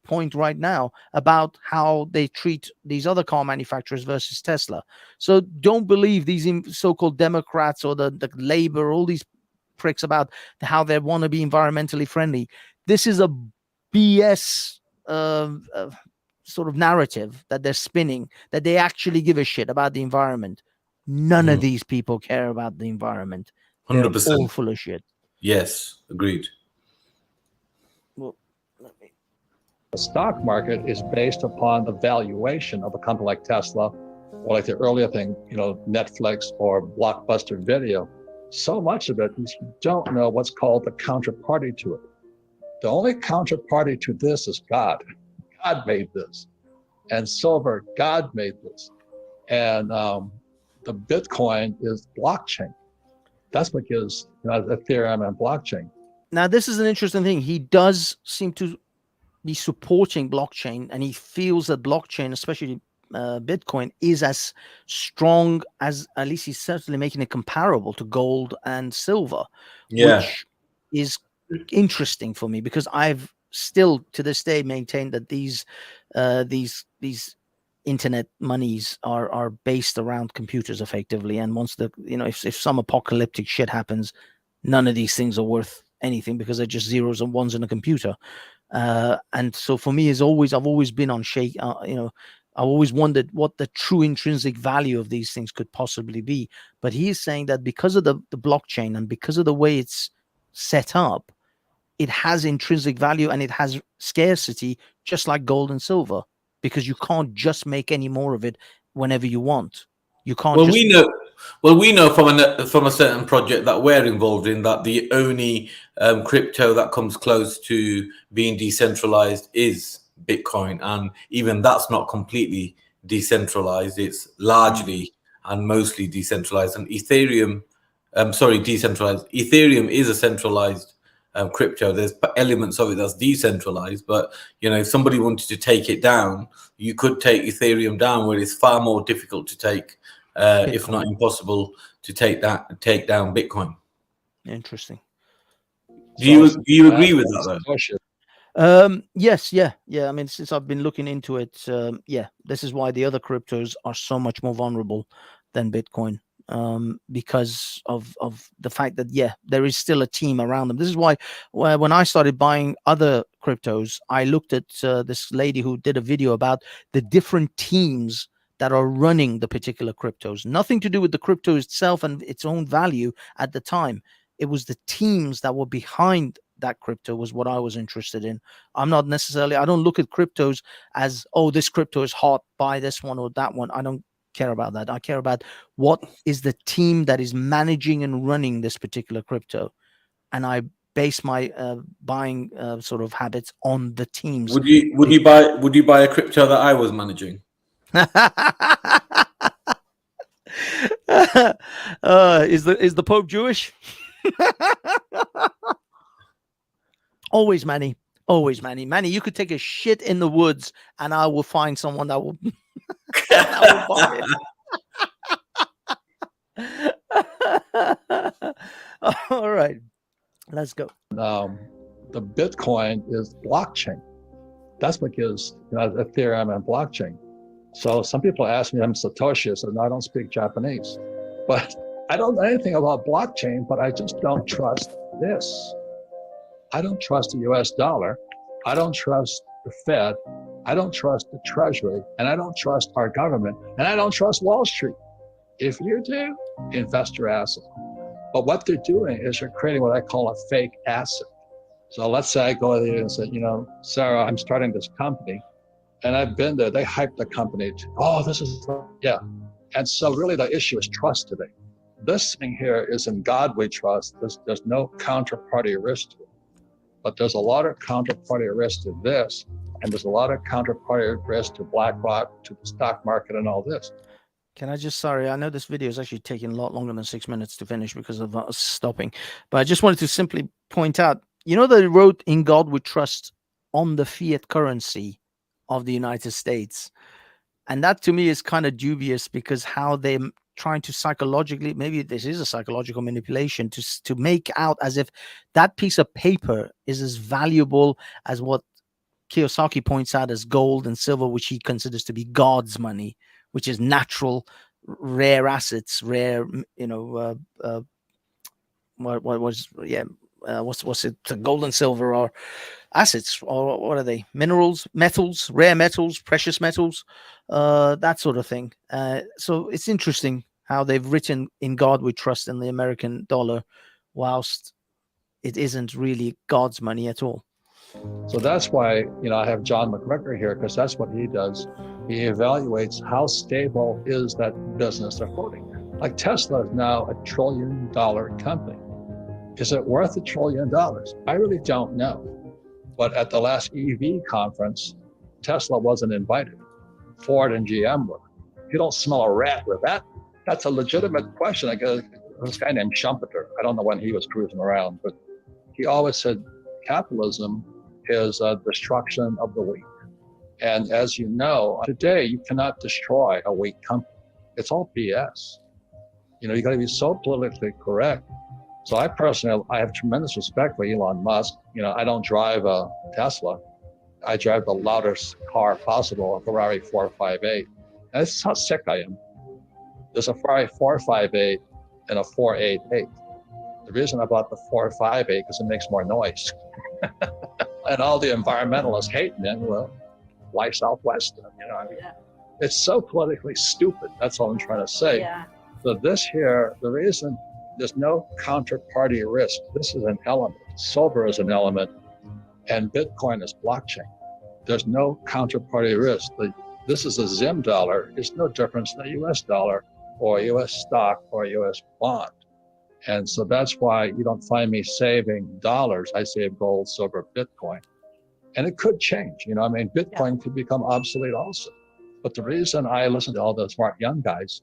point right now about how they treat these other car manufacturers versus Tesla. So don't believe these so-called Democrats or the labor, all these pricks about how they want to be environmentally friendly. This is a BS sort of narrative that they're spinning, that they actually give a shit about the environment. None of these people care about the environment. 100%. They're all full of shit. Yes, agreed. Well, the stock market is based upon the valuation of a company like Tesla, or like the earlier thing, Netflix or Blockbuster Video. So much of it is you don't know what's called the counterparty to it. The only counterparty to this is God. God made this. And silver, God made this. And the Bitcoin is blockchain. That's what gives Ethereum and blockchain. Now, this is an interesting thing. He does seem to be supporting blockchain, and he feels that blockchain, especially Bitcoin, is as strong as, at least he's certainly making it comparable to gold and silver, which is interesting for me, because I've still to this day maintained that these internet monies are based around computers effectively, and once if some apocalyptic shit happens, none of these things are worth anything because they're just zeros and ones in a computer. And so for me, I've always been on shake. I've always wondered what the true intrinsic value of these things could possibly be. But he is saying that because of the blockchain and because of the way it's set up, it has intrinsic value and it has scarcity, just like gold and silver, because you can't just make any more of it whenever you want. You can't. We know from a certain project that we're involved in that the only crypto that comes close to being decentralized is Bitcoin, and even that's not completely decentralized. It's largely and mostly decentralized. And decentralized. Ethereum is a centralized crypto. There's elements of it that's decentralized, but if somebody wanted to take it down, you could take Ethereum down, where it's far more difficult to take, if not impossible, to take down Bitcoin. Interesting. Do you agree with that, though? Yes, yeah. I mean, since I've been looking into it, this is why the other cryptos are so much more vulnerable than Bitcoin, because of the fact that there is still a team around them. This is why when I started buying other cryptos, I looked at this lady who did a video about the different teams that are running the particular cryptos. Nothing to do with the crypto itself and its own value at the time. It was the teams that were behind that crypto was what I was interested in. I don't look at cryptos as, oh, this crypto is hot, buy this one or that one. I don't care about that. I care about what is the team that is managing and running this particular crypto. And I base my buying sort of habits on the teams. Would you buy a crypto that I was managing? Is the Pope Jewish? Always, Manny. Always, Manny. Manny, you could take a shit in the woods and I will find someone that will, that will buy it. All right. Let's go. The Bitcoin is blockchain. That's what gives Ethereum and blockchain. So some people ask me, I'm Satoshi, so I don't speak Japanese. But I don't know anything about blockchain, but I just don't trust this. I don't trust the US dollar. I don't trust the Fed. I don't trust the Treasury. And I don't trust our government. And I don't trust Wall Street. If you do, invest your asset. But what they're doing is they're creating what I call a fake asset. So let's say I go there and say, Sarah, I'm starting this company. And I've been there. They hype the company. This is, And so really the issue is trust today. This thing here is in God we trust. There's no counterparty risk to it. But there's a lot of counterparty risk to this. And there's a lot of counterparty risk to BlackRock, to the stock market and all this. Can I sorry, I know this video is actually taking a lot longer than 6 minutes to finish because of us stopping. But I just wanted to simply point out, they wrote in God we trust on the fiat currency of the United States. And that to me is kind of dubious, because how they're trying to psychologically, maybe this is a psychological manipulation to make out as if that piece of paper is as valuable as what Kiyosaki points out as gold and silver, which he considers to be God's money, which is natural, rare assets, rare, what's it? Gold and silver are assets, or what are they? Minerals, metals, rare metals, precious metals, that sort of thing. So it's interesting how they've written in God we trust in the American dollar, whilst it isn't really God's money at all. So that's why, I have John McGregor here, because that's what he does. He evaluates how stable is that business they're quoting. Like Tesla is now $1 trillion company. Is it worth $1 trillion? I really don't know. But at the last EV conference, Tesla wasn't invited. Ford and GM were. You don't smell a rat with that. That's a legitimate question. I guess this guy named Schumpeter, I don't know when he was cruising around, but he always said capitalism is a destruction of the weak. And as you know, today you cannot destroy a weak company. It's all BS. You got to be so politically correct. So I have tremendous respect for Elon Musk. I don't drive a Tesla. I drive the loudest car possible, a Ferrari 458. And this is how sick I am. There's a Ferrari 458 and a 488. The reason I bought the 458 because it makes more noise. And all the environmentalists hate me. Well, why Southwest? It's so politically stupid. That's all I'm trying to say. Yeah. So this here, the reason there's no counterparty risk. This is an element. Silver is an element, and Bitcoin is blockchain. There's no counterparty risk. This is a Zim dollar. It's no difference than a US dollar or a US stock or a US bond. And so that's why you don't find me saving dollars. I save gold, silver, Bitcoin. And it could change. Bitcoin could become obsolete also. But the reason I listen to all the smart young guys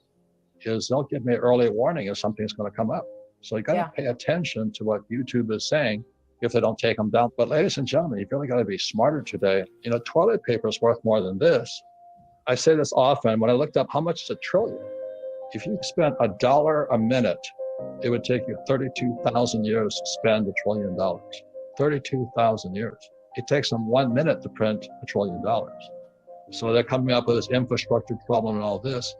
is they'll give me early warning if something's going to come up. So you got to pay attention to what YouTube is saying. if they don't take them down. But ladies and gentlemen, you've really got to be smarter today. Toilet paper is worth more than this. I say this often. When I looked up how much is a trillion, if you spent $1 a minute, it would take you 32,000 years to spend $1 trillion. 32,000 years. It takes them 1 minute to print $1 trillion. So they're coming up with this infrastructure problem and all this.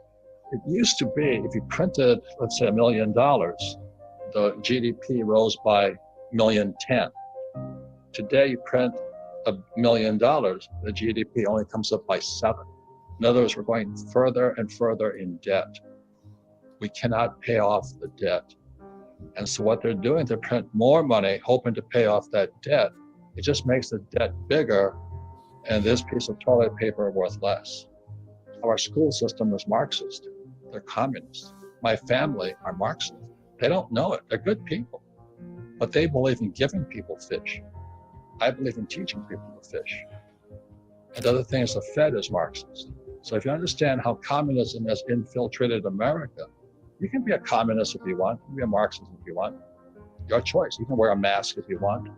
It used to be, if you printed, let's say $1 million, the GDP rose by $1,010,000. Today, you print $1 million, the GDP only comes up by 7. In other words, we're going further and further in debt. We cannot pay off the debt. And so what they're doing, they print more money, hoping to pay off that debt. It just makes the debt bigger, and this piece of toilet paper worth less. Our school system is Marxist. They're communists. My family are Marxist. They don't know it. They're good people. But they believe in giving people fish. I believe in teaching people to fish. And the other thing is the Fed is Marxist. So if you understand how communism has infiltrated America, you can be a communist if you want, you can be a Marxist if you want. Your choice. You can wear a mask if you want.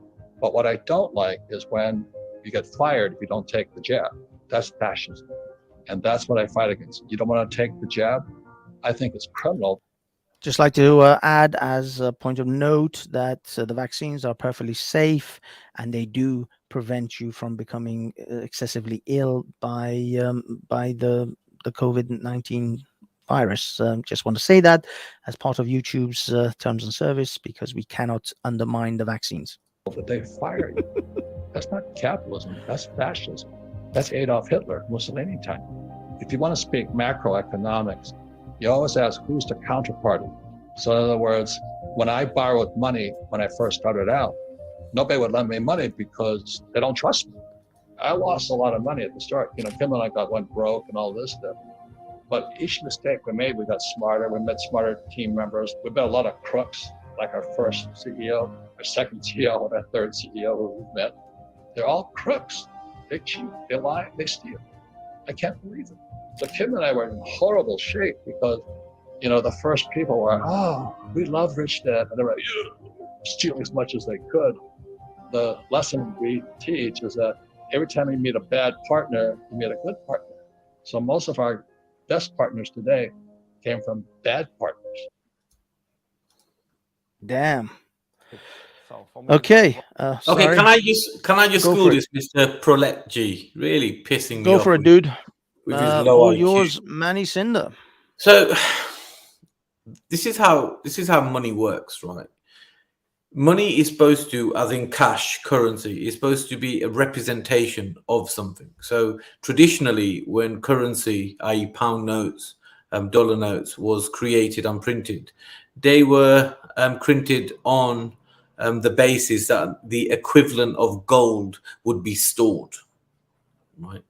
But what I don't like is when you get fired if you don't take the jab. That's fascism. And that's what I fight against. You don't want to take the jab? I think it's criminal. Just like to add as a point of note that the vaccines are perfectly safe and they do prevent you from becoming excessively ill by the COVID-19 virus. Just want to say that as part of YouTube's terms and service, because we cannot undermine the vaccines. That they fire you. That's not capitalism. That's fascism. That's Adolf Hitler, Mussolini time. If you want to speak macroeconomics, you always ask, who's the counterparty? So in other words, when I borrowed money when I first started out, nobody would lend me money because they don't trust me. I lost a lot of money at the start. Kim and I went broke and all this stuff. But each mistake we made, we got smarter. We met smarter team members. We met a lot of crooks, like our first CEO, our second CEO, and our third CEO who we met. They're all crooks. They cheat, they lie, they steal. I can't believe it. So Kim and I were in horrible shape because, the first people were, we love Rich Dad. And they were stealing as much as they could. The lesson we teach is that every time you meet a bad partner, you meet a good partner. So most of our best partners today came from bad partners. Damn. Okay. Okay, can I just school this Mr. Prolet G? Really pissing me off. Go for it, dude. With his low all IQ. yours, Manny Cinder. So this is how money works, right? Money is supposed to, as in cash, currency, is supposed to be a representation of something. So traditionally, when currency, i.e. pound notes, dollar notes, was created and printed, they were printed on the basis that the equivalent of gold would be stored, right?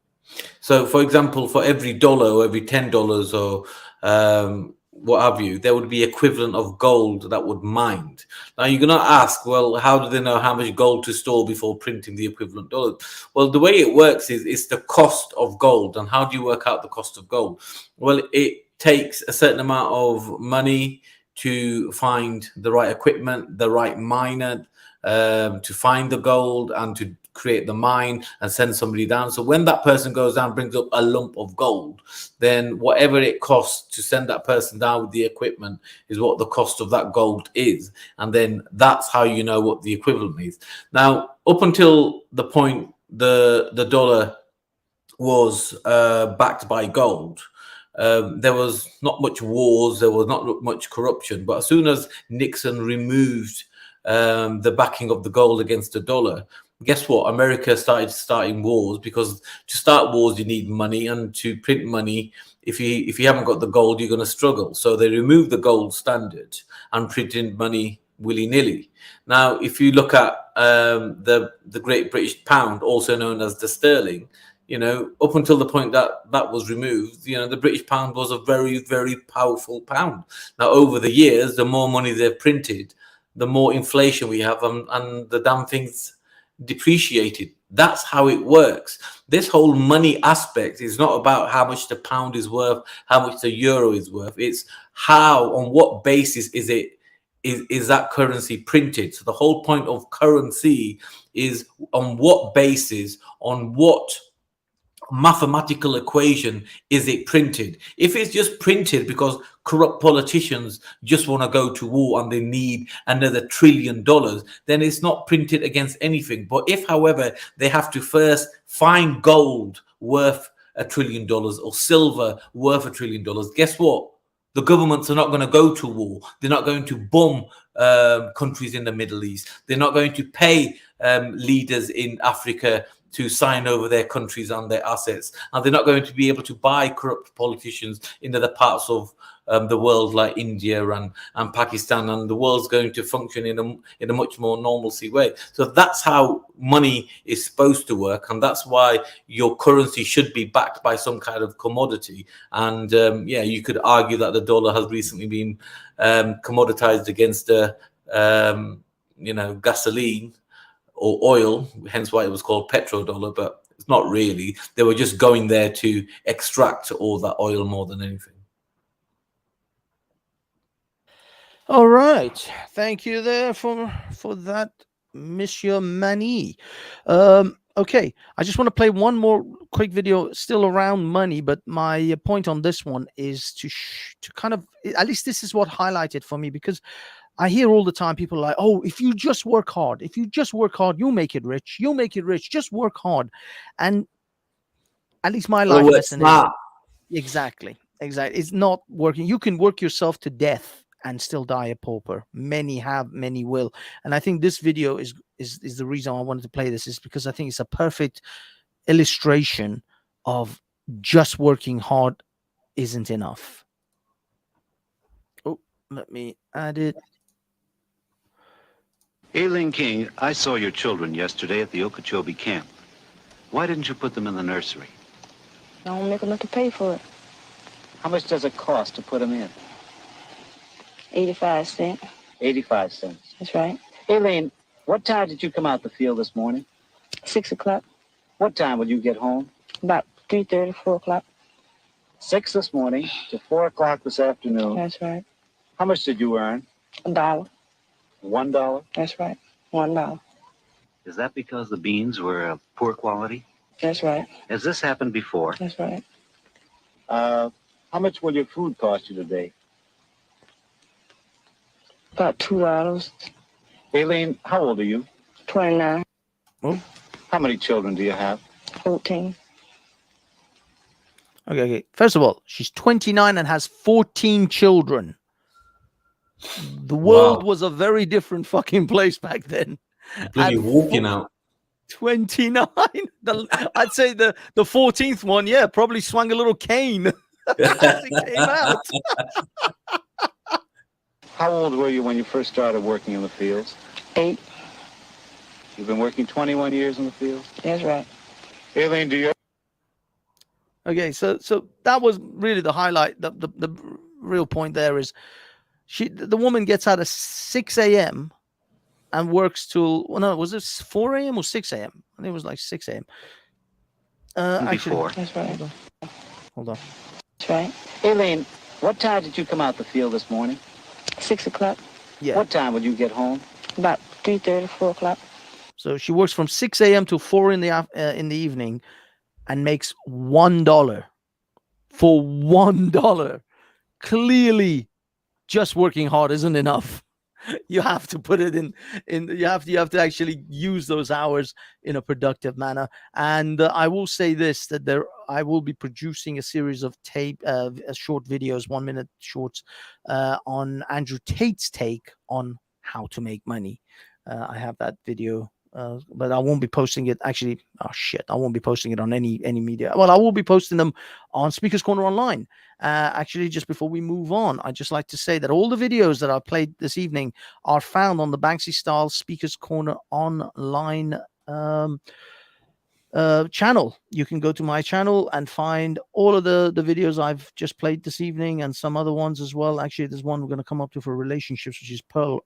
So, for example, for every dollar or every $10 or what have you, there would be equivalent of gold that would mined. Now, you're going to ask, well, how do they know how much gold to store before printing the equivalent dollar? Well, the way it works is it's the cost of gold. And how do you work out the cost of gold? Well, it takes a certain amount of money to find the right equipment, the right miner, to find the gold and to create the mine and send somebody down. So when that person goes down, brings up a lump of gold, then whatever it costs to send that person down with the equipment is what the cost of that gold is. And then that's how you know what the equivalent is. Now, up until the point the dollar was backed by gold, there was not much wars, there was not much corruption. But as soon as Nixon removed the backing of the gold against the dollar, guess what? America starting wars, because to start wars you need money, and to print money, if you haven't got the gold, you're going to struggle. So they removed the gold standard and printed money willy-nilly. Now, if you look at the Great British Pound, also known as the sterling, up until the point that was removed, the British pound was a very, very powerful pound. Now, over the years, the more money they've printed, the more inflation we have, and the damn thing's depreciated. That's how it works. This whole money aspect is not about how much the pound is worth, how much the euro is worth. It's how, on what basis is it is that currency printed? So the whole point of currency is on what basis, on what mathematical equation is it printed? If it's just printed because corrupt politicians just want to go to war and they need another $1 trillion, then it's not printed against anything. But if, however, they have to first find gold worth $1 trillion or silver worth $1 trillion, guess what? The governments are not going to go to war. They're not going to bomb countries in the Middle East. They're not going to pay leaders in Africa to sign over their countries and their assets. And they're not going to be able to buy corrupt politicians in other parts of the world like India and Pakistan. And the world's going to function in a much more normalcy way. So that's how money is supposed to work. And that's why your currency should be backed by some kind of commodity. And yeah, you could argue that the dollar has recently been commoditized against gasoline or oil, hence why it was called petrodollar, but it's not really. They were just going there to extract all that oil more than anything. All right, thank you there for that, Monsieur Mani. Okay, I just want to play one more quick video still around money, but my point on this one is to kind of, at least this is what highlighted for me, because I hear all the time people like, oh, if you just work hard, you'll make it rich. You'll make it rich. Just work hard. And at least my life lesson is exactly. It's not working. You can work yourself to death and still die a pauper. Many have, many will. And I think this video is the reason I wanted to play this, is because I think it's a perfect illustration of just working hard isn't enough. Oh, let me add it. Aileen King, I saw your children yesterday at the Okeechobee camp. Why didn't you put them in the nursery? I don't make enough to pay for it. How much does it cost to put them in? 85 cents. 85 cents. That's right. Aileen, what time did you come out the field this morning? 6 o'clock. What time will you get home? About 3:30, 4 o'clock. 6 this morning to 4 o'clock this afternoon. That's right. How much did you earn? $1. $1? That's right. $1. Is that because the beans were of poor quality? That's right. Has this happened before? That's right. How much will your food cost you today? About $2. Aileen, how old are you? 29. Oh. How many children do you have? 14. Okay. First of all, she's 29 and has 14 children. The world was a very different fucking place back then. Bloody walking out. 29. I'd say the 14th one, yeah, probably swung a little cane as it came out. How old were you when you first started working in the fields? 8. You've been working 21 years in the fields? That's right. Aileen, do you... Okay, so that was really the highlight. The real point there is the woman gets out at 6 a.m. and works till, well, no, was it 4 a.m. or 6 a.m.? I think it was like 6 a.m. Before. That's right. Hold on. That's right. Aileen, what time did you come out the field this morning? 6 o'clock. Yeah. What time would you get home? About 3:30, 4 o'clock. So she works from 6 a.m. to 4 in the evening and makes $1 for $1. Clearly, just working hard isn't enough. You have to put it in you have to actually use those hours in a productive manner. And I will say this, that I will be producing a series of short videos, 1 minute shorts, on Andrew Tate's take on how to make money. I have that video, but I won't be posting it. Actually, I won't be posting it on any media. Well, I will be posting them on Speaker's Corner Online. Actually, just before we move on, I'd just like to say that all the videos that I played this evening are found on the Banksy Style Speaker's Corner Online channel. You can go to my channel and find all of the videos I've just played this evening, and some other ones as well. Actually, there's one we're going to come up to for relationships, which is Pearl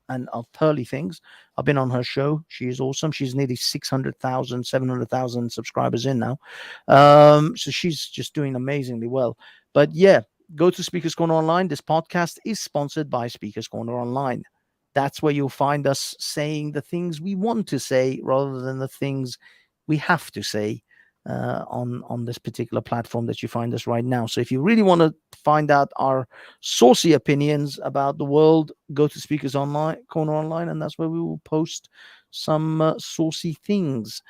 and of Pearly Things. I've been on her show. She is awesome. She's nearly 700,000 subscribers in now. So she's just doing amazingly well. But yeah, go to Speakers Corner Online. This podcast is sponsored by Speakers Corner Online. That's where you'll find us saying the things we want to say rather than the things we have to say on this particular platform that you find us right now. So if you really want to find out our saucy opinions about the world, go to Speakers Corner Online, and that's where we will post some saucy things.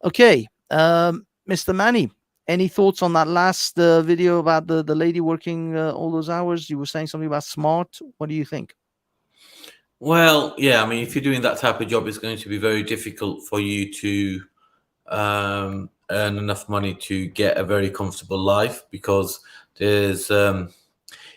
Okay, Mr. Manny, any thoughts on that last video about the lady working all those hours? You were saying something about smart. What do you think? Well, yeah, I mean, if you're doing that type of job, it's going to be very difficult for you to earn enough money to get a very comfortable life, because there's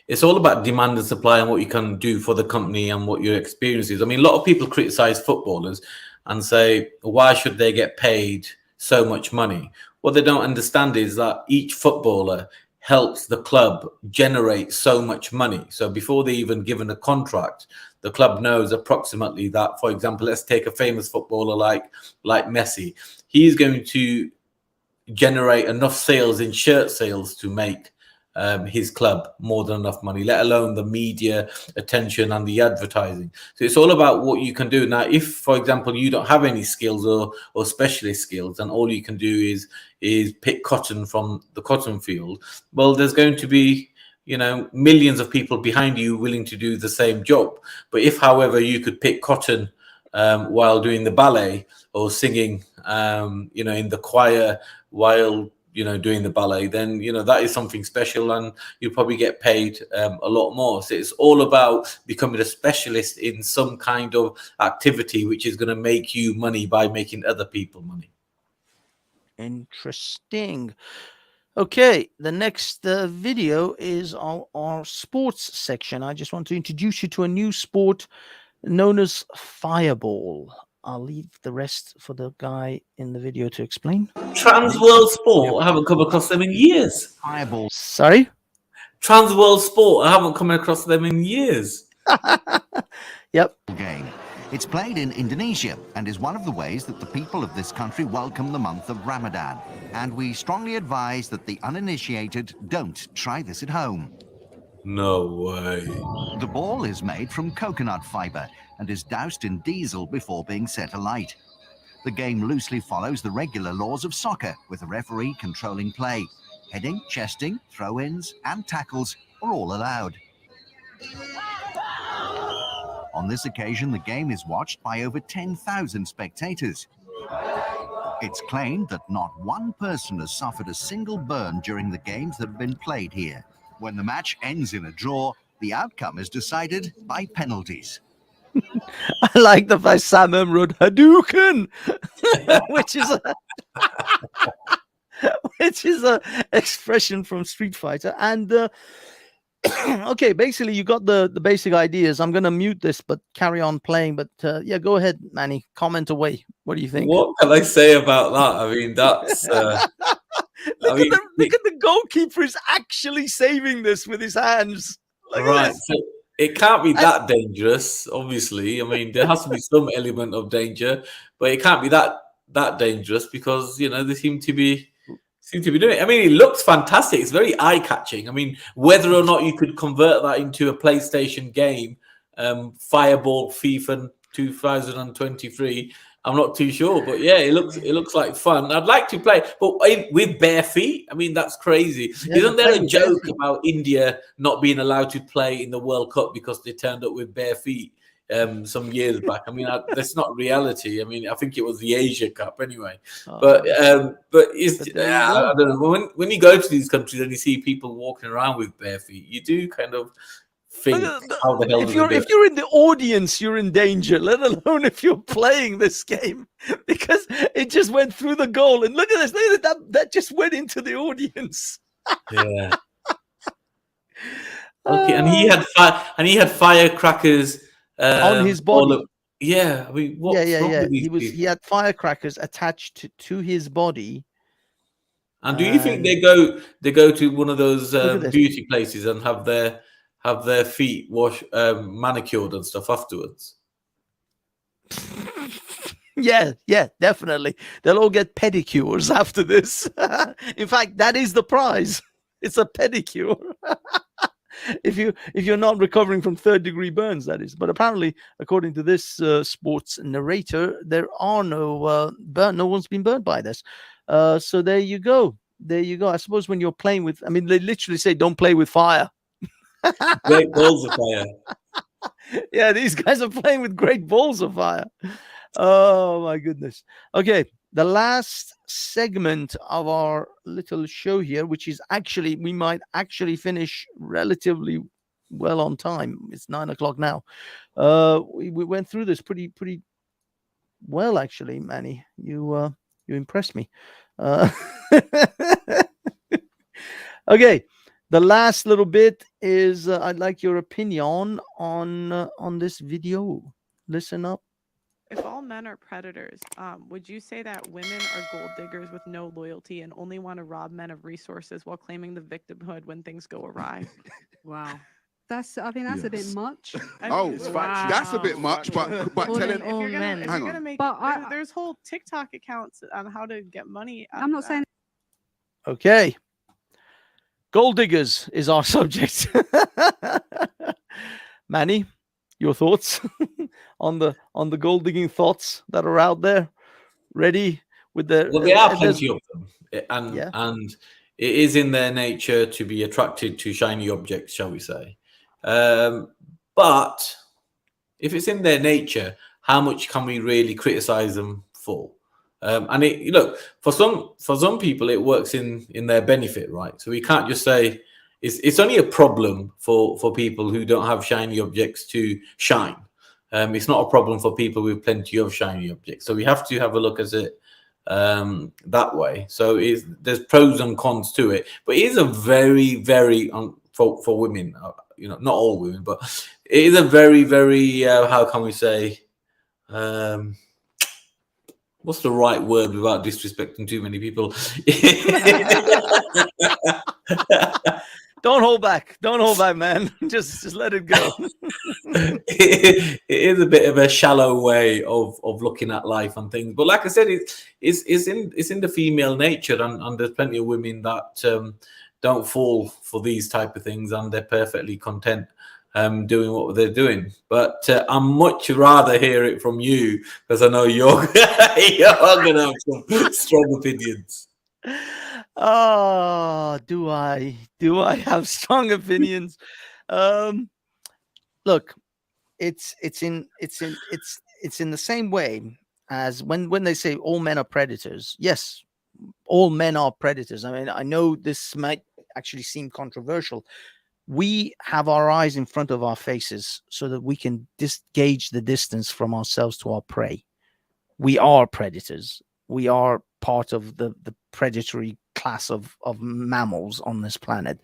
it's all about demand and supply and what you can do for the company and what your experience is. I mean, a lot of people criticize footballers and say, why should they get paid so much money? What they don't understand is that each footballer helps the club generate so much money. So before they even given a contract, the club knows approximately that, for example, let's take a famous footballer like Messi. He's going to generate enough sales in shirt sales to make his club more than enough money, let alone the media attention and the advertising. So it's all about what you can do. Now, if, for example, you don't have any skills or specialist skills, and all you can do is pick cotton from the cotton field, well, there's going to be millions of people behind you willing to do the same job. But if, however, you could pick cotton while doing the ballet or singing, in the choir while doing the ballet, then that is something special, and you'll probably get paid a lot more. So it's all about becoming a specialist in some kind of activity which is going to make you money by making other people money. Interesting. Okay, the next video is our sports section. I just want to introduce you to a new sport known as Fireball. I'll leave the rest for the guy in the video to explain. Trans World Sport, I haven't come across them in years. Fireball. Sorry? Trans World Sport, I haven't come across them in years. Yep. Game. It's played in Indonesia and is one of the ways that the people of this country welcome the month of Ramadan. And we strongly advise that the uninitiated don't try this at home. No way. The ball is made from coconut fiber and is doused in diesel before being set alight. The game loosely follows the regular laws of soccer, with a referee controlling play. Heading, chesting, throw-ins and tackles are all allowed. On this occasion, the game is watched by over 10,000 spectators. It's claimed that not one person has suffered a single burn during the games that have been played here. When the match ends in a draw, the outcome is decided by penalties. I like the fact Sam wrote Hadouken, which is a expression from Street Fighter. And okay, basically you got the basic ideas. I'm going to mute this, but carry on playing. But yeah, go ahead, Manny. Comment away. What do you think? What can I say about that? I mean, that's... look at the goalkeeper is actually saving this with his hands. Look right. at this. So it can't be that dangerous, obviously. I mean, there has to be some element of danger, but it can't be that dangerous because, they seem to be doing it. I mean, it looks fantastic. It's very eye-catching. I mean, whether or not you could convert that into a PlayStation game, Fireball FIFA 2023, I'm not too sure. But yeah, it looks like fun. I'd like to play, but with bare feet. I mean, that's crazy. Yeah, Isn't there a joke about India not being allowed to play in the World Cup because they turned up with bare feet some years back? I mean, that's not reality. I mean, I think it was the Asia Cup anyway. But it's I don't know. When you go to these countries and you see people walking around with bare feet, you do kind of think, how the hell if you're in the audience, you're in danger, let alone if you're playing this game, because it just went through the goal. And look at this, look at that just went into the audience. Yeah. Okay, and he had firecrackers on his body. Yeah, I mean, what's wrong with these people? He had firecrackers attached to his body. And do you think they go to one of those beauty places and have their feet manicured and stuff afterwards? Yeah, definitely. They'll all get pedicures after this. In fact, that is the prize. It's a pedicure. if you're not recovering from third-degree burns, that is. But apparently, according to this sports narrator, there are no burn. No one's been burned by this. So there you go. There you go. I suppose when you're playing with, I mean, they literally say don't play with fire. Great balls of fire. Yeah, these guys are playing with great balls of fire. Oh my goodness. Okay, the last segment of our little show here, which is actually, we might actually finish relatively well on time. It's 9 o'clock now. We went through this pretty well, actually, Manny. You impressed me. Okay, the last little bit is I'd like your opinion on this video. Listen up. If all men are predators, would you say that women are gold diggers with no loyalty and only want to rob men of resources while claiming the victimhood when things go awry? Wow. I think that's a bit much. That's a bit much, but telling If you're gonna, hang on. make, there's whole TikTok accounts on how to get money. I'm not saying. Okay. Gold diggers is our subject. Manny, your thoughts on the gold digging thoughts that are out there? Ready with the? Well, there are plenty of them, and it is in their nature to be attracted to shiny objects, shall we say? But if it's in their nature, how much can we really criticize them for? And look, for some people, it works in their benefit, right? So we can't just say it's only a problem for people who don't have shiny objects to shine. It's not a problem for people with plenty of shiny objects. So we have to have a look at it that way. So there's pros and cons to it, but it is a very, very for women. Not all women, but it is a very, very how can we say? What's the right word without disrespecting too many people? Don't hold back. Don't hold back, man. Just let it go. It is a bit of a shallow way of looking at life and things. But like I said, it's in the female nature, and there's plenty of women that don't fall for these type of things, and they're perfectly content doing what they're doing. But I'd much rather hear it from you, because I know you're going to have some strong opinions. Oh, do I have strong opinions? Look, it's in the same way as when they say all men are predators. Yes, all men are predators. I mean, I know this might actually seem controversial. We have our eyes in front of our faces so that we can gauge the distance from ourselves to our prey. We are predators. We are part of the predatory class of mammals on this planet.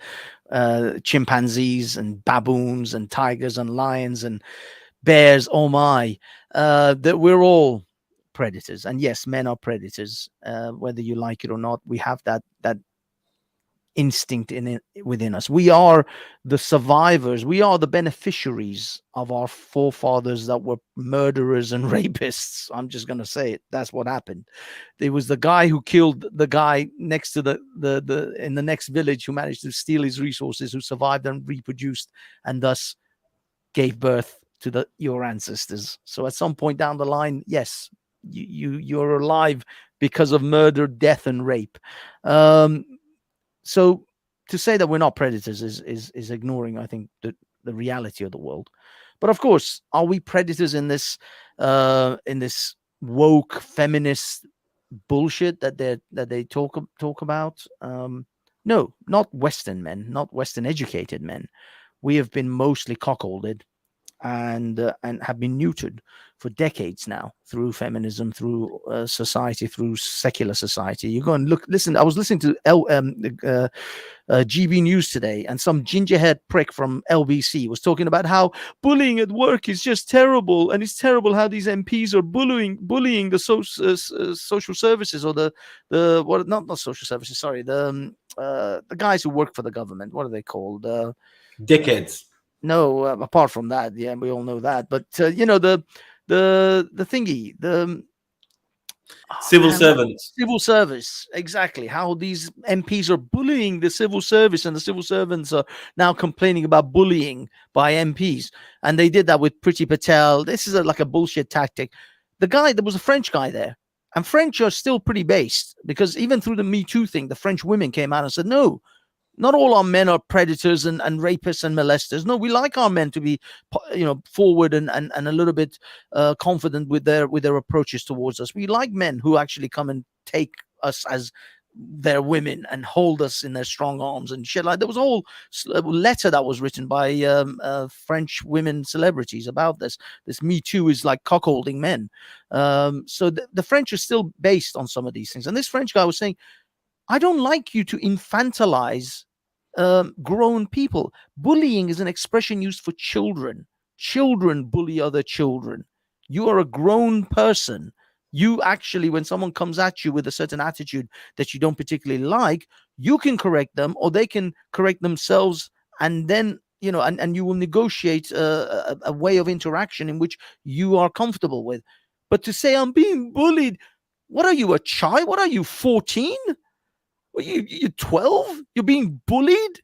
Chimpanzees and baboons and tigers and lions and bears, oh my, that we're all predators. And yes, men are predators, whether you like it or not. We have that instinct within us. We are the survivors. We are the beneficiaries of our forefathers that were murderers and rapists. I'm just going to say it. That's what happened. There was the guy who killed the guy next to the in the next village, who managed to steal his resources, who survived and reproduced, and thus gave birth to your ancestors. So at some point down the line, yes, you're alive because of murder, death, and rape. So to say that we're not predators is ignoring, I think, the reality of the world. But of course, are we predators in this woke feminist bullshit that they talk about? No, not Western men, not Western educated men. We have been mostly cuckolded and have been neutered for decades now through feminism, through society, through secular society. You go and listen. I was listening to GB News today, and some gingerhead prick from LBC was talking about how bullying at work is just terrible, and it's terrible how these MPs are bullying the social services, or the what? Not social services. Sorry, the guys who work for the government. What are they called? Dickheads. No, apart from that, yeah, we all know that. But the thingy, Civil Man, servants. Civil service, exactly. How these MPs are bullying the civil service, and the civil servants are now complaining about bullying by MPs. And they did that with Priti Patel. This is like a bullshit tactic. There was a French guy there, and French are still pretty based because even through the Me Too thing, the French women came out and said, no, not all our men are predators and rapists and molesters. No, we like our men to be, forward and a little bit confident with their approaches towards us. We like men who actually come and take us as their women and hold us in their strong arms and shit. Like there was a whole letter that was written by French women celebrities about this. This Me Too is like cuckolding men. So the French are still based on some of these things. And this French guy was saying, I don't like you to infantilize grown people. Bullying is an expression used for children. Children bully other children. You are a grown person. You actually, when someone comes at you with a certain attitude that you don't particularly like, you can correct them or they can correct themselves, and then, and you will negotiate a way of interaction in which you are comfortable with. But to say, I'm being bullied, what are you, a child? What are you, 14? Well, you're 12? You're being bullied?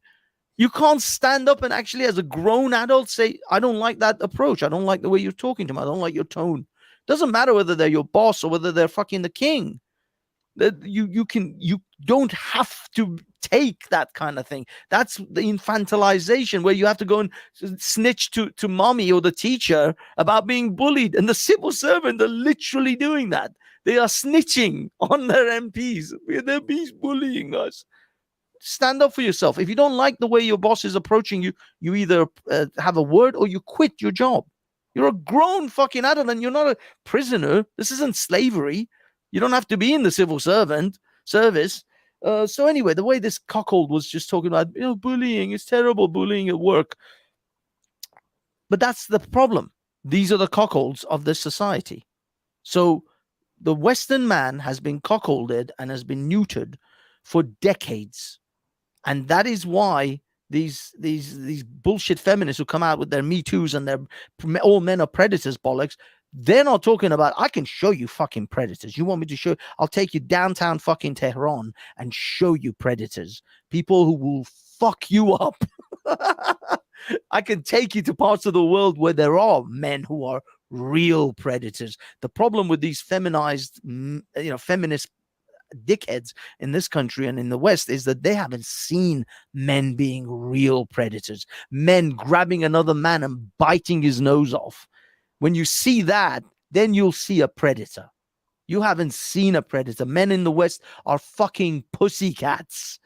You can't stand up and actually, as a grown adult, say, I don't like that approach. I don't like the way you're talking to me. I don't like your tone. Doesn't matter whether they're your boss or whether they're fucking the king. That you don't have to take that kind of thing. That's the infantilization where you have to go and snitch to mommy or the teacher about being bullied. And the civil servant are literally doing that. They are snitching on their MPs. They're bullying us. Stand up for yourself. If you don't like the way your boss is approaching you, you either have a word or you quit your job. You're a grown fucking adult and you're not a prisoner. This isn't slavery. You don't have to be in the civil service. So anyway, the way this cuckold was just talking about, bullying is terrible, bullying at work. But that's the problem. These are the cuckolds of this society. So the Western man has been cuckolded and has been neutered for decades. And that is why these bullshit feminists who come out with their Me Too's and their all men are predators bollocks, they're not talking about, I can show you fucking predators. You want me to show? I'll take you downtown fucking Tehran and show you predators. People who will fuck you up. I can take you to parts of the world where there are men who are real predators. The problem with these feminized, feminist dickheads in this country and in the West is that they haven't seen men being real predators, men grabbing another man and biting his nose off. When you see that, then you'll see a predator. You haven't seen a predator. Men in the West are fucking pussycats.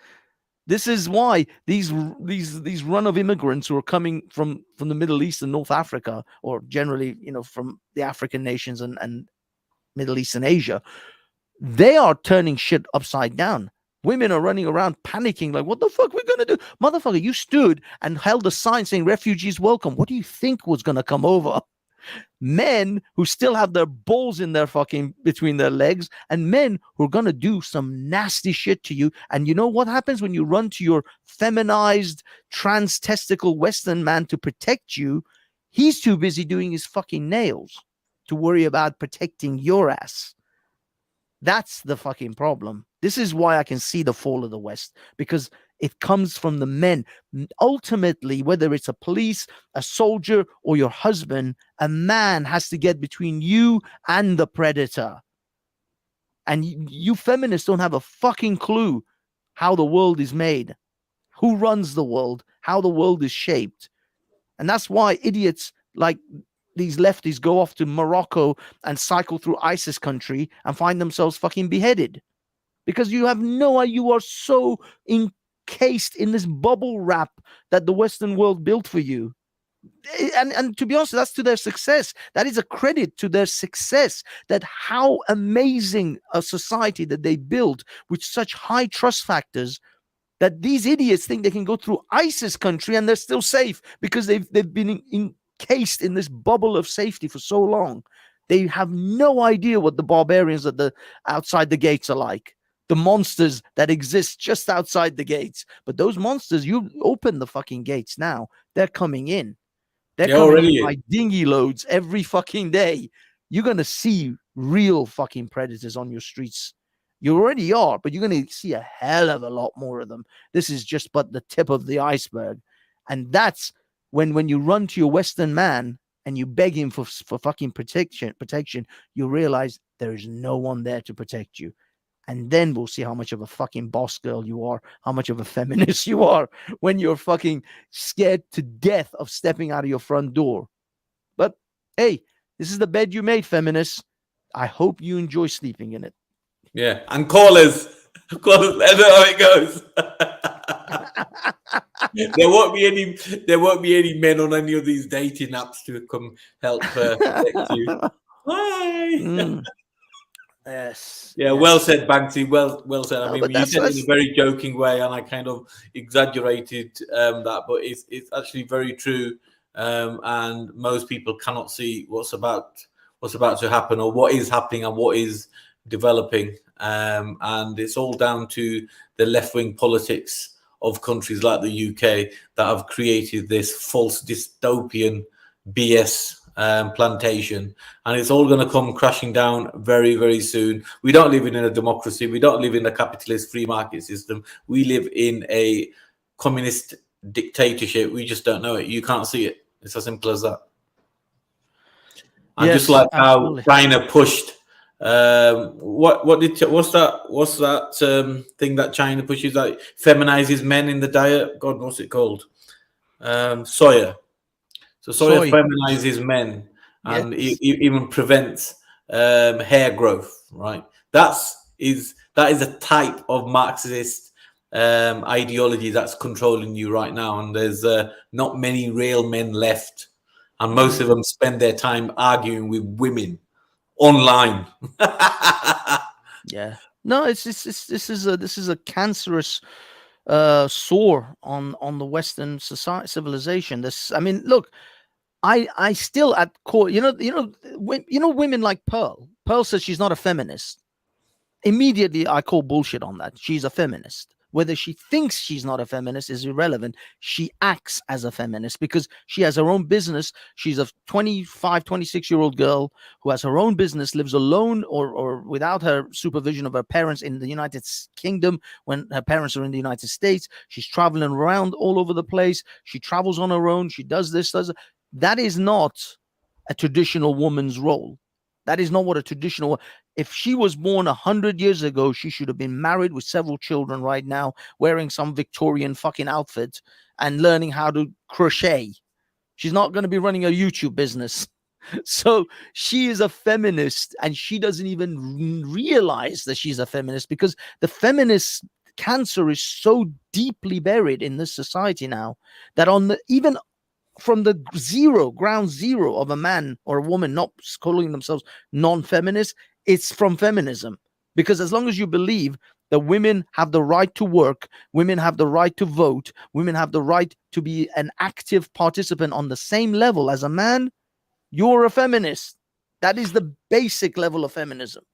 This is why these run of immigrants who are coming from the Middle East and North Africa, or generally, from the African nations and Middle East and Asia, they are turning shit upside down. Women are running around panicking like, what the fuck we're going to do? Motherfucker, you stood and held a sign saying refugees welcome. What do you think was going to come over? Men who still have their balls in their fucking between their legs, and men who are going to do some nasty shit to you. And you know what happens when you run to your feminized, trans-testicle Western man to protect you? He's too busy doing his fucking nails to worry about protecting your ass. That's the fucking problem. This is why I can see the fall of the West, because it comes from the men. Ultimately, whether it's a police, a soldier, or your husband, a man has to get between you and the predator. And you feminists don't have a fucking clue how the world is made, who runs the world, how the world is shaped. And that's why idiots like these lefties go off to Morocco and cycle through ISIS country and find themselves fucking beheaded. Because you have no idea, you are so encased in this bubble wrap that the Western world built for you. And to be honest, that's to their success. That is a credit to their success, that how amazing a society that they built with such high trust factors, that these idiots think they can go through ISIS country and they're still safe because they've been encased in this bubble of safety for so long. They have no idea what the barbarians at the outside the gates are like. The monsters that exist just outside the gates. But those monsters, you open the fucking gates now, they're coming in. They're coming in by dinghy loads every fucking day. You're going to see real fucking predators on your streets. You already are, but you're going to see a hell of a lot more of them. This is just but the tip of the iceberg. And that's when you run to your Western man and you beg him for fucking protection, you realize there is no one there to protect you. And then we'll see how much of a fucking boss girl you are, how much of a feminist you are when you're fucking scared to death of stepping out of your front door. But hey, this is the bed you made, feminists. I hope you enjoy sleeping in it. Yeah, and call us. Call us. Let us know how it goes. There won't be any men on any of these dating apps to come help protect you. Bye. Yes. Yeah, yes. well said, Banksy. Well said. I No, mean, but you said it in that's- a very joking way, and I kind of exaggerated that, but it's actually very true. And most people cannot see what's about to happen, or what is happening, and what is developing. And it's all down to the left-wing politics of countries like the UK that have created this false dystopian BS plantation, and it's all going to come crashing down very, very soon. We don't live in a democracy. We don't live in a capitalist free market system. We live in a communist dictatorship. We just don't know it. You can't see it. It's as simple as that. And Yes, just like absolutely. how China pushed, what's that thing that China pushes that feminizes men in the diet? God, what's it called? Soya. So soy feminizes men, and even prevents hair growth. Right? That is a type of Marxist ideology that's controlling you right now. And there's not many real men left, and most of them spend their time arguing with women online. Yeah. No, this is a cancerous sore on the Western society civilization. I mean, look, I still at core, women like Pearl. Pearl says she's not a feminist. Immediately, I call bullshit on that. She's a feminist. Whether she thinks she's not a feminist is irrelevant. She acts as a feminist because she has her own business. She's a 25, 26-year-old girl who has her own business, lives alone or without her supervision of her parents in the United Kingdom when her parents are in the United States. She's traveling around all over the place. She travels on her own. She does this, does that. That is not a traditional woman's role. That is not what a traditional. If she was born 100 years ago, she should have been married with several children right now, wearing some Victorian fucking outfit and learning how to crochet. She's not going to be running a YouTube business. So she is a feminist, and she doesn't even realize that she's a feminist because the feminist cancer is so deeply buried in this society now that even from the ground zero of a man or a woman not calling themselves non-feminist, it's from feminism. Because as long as you believe that women have the right to work, women have the right to vote, women have the right to be an active participant on the same level as a man, you're a feminist. That is the basic level of feminism.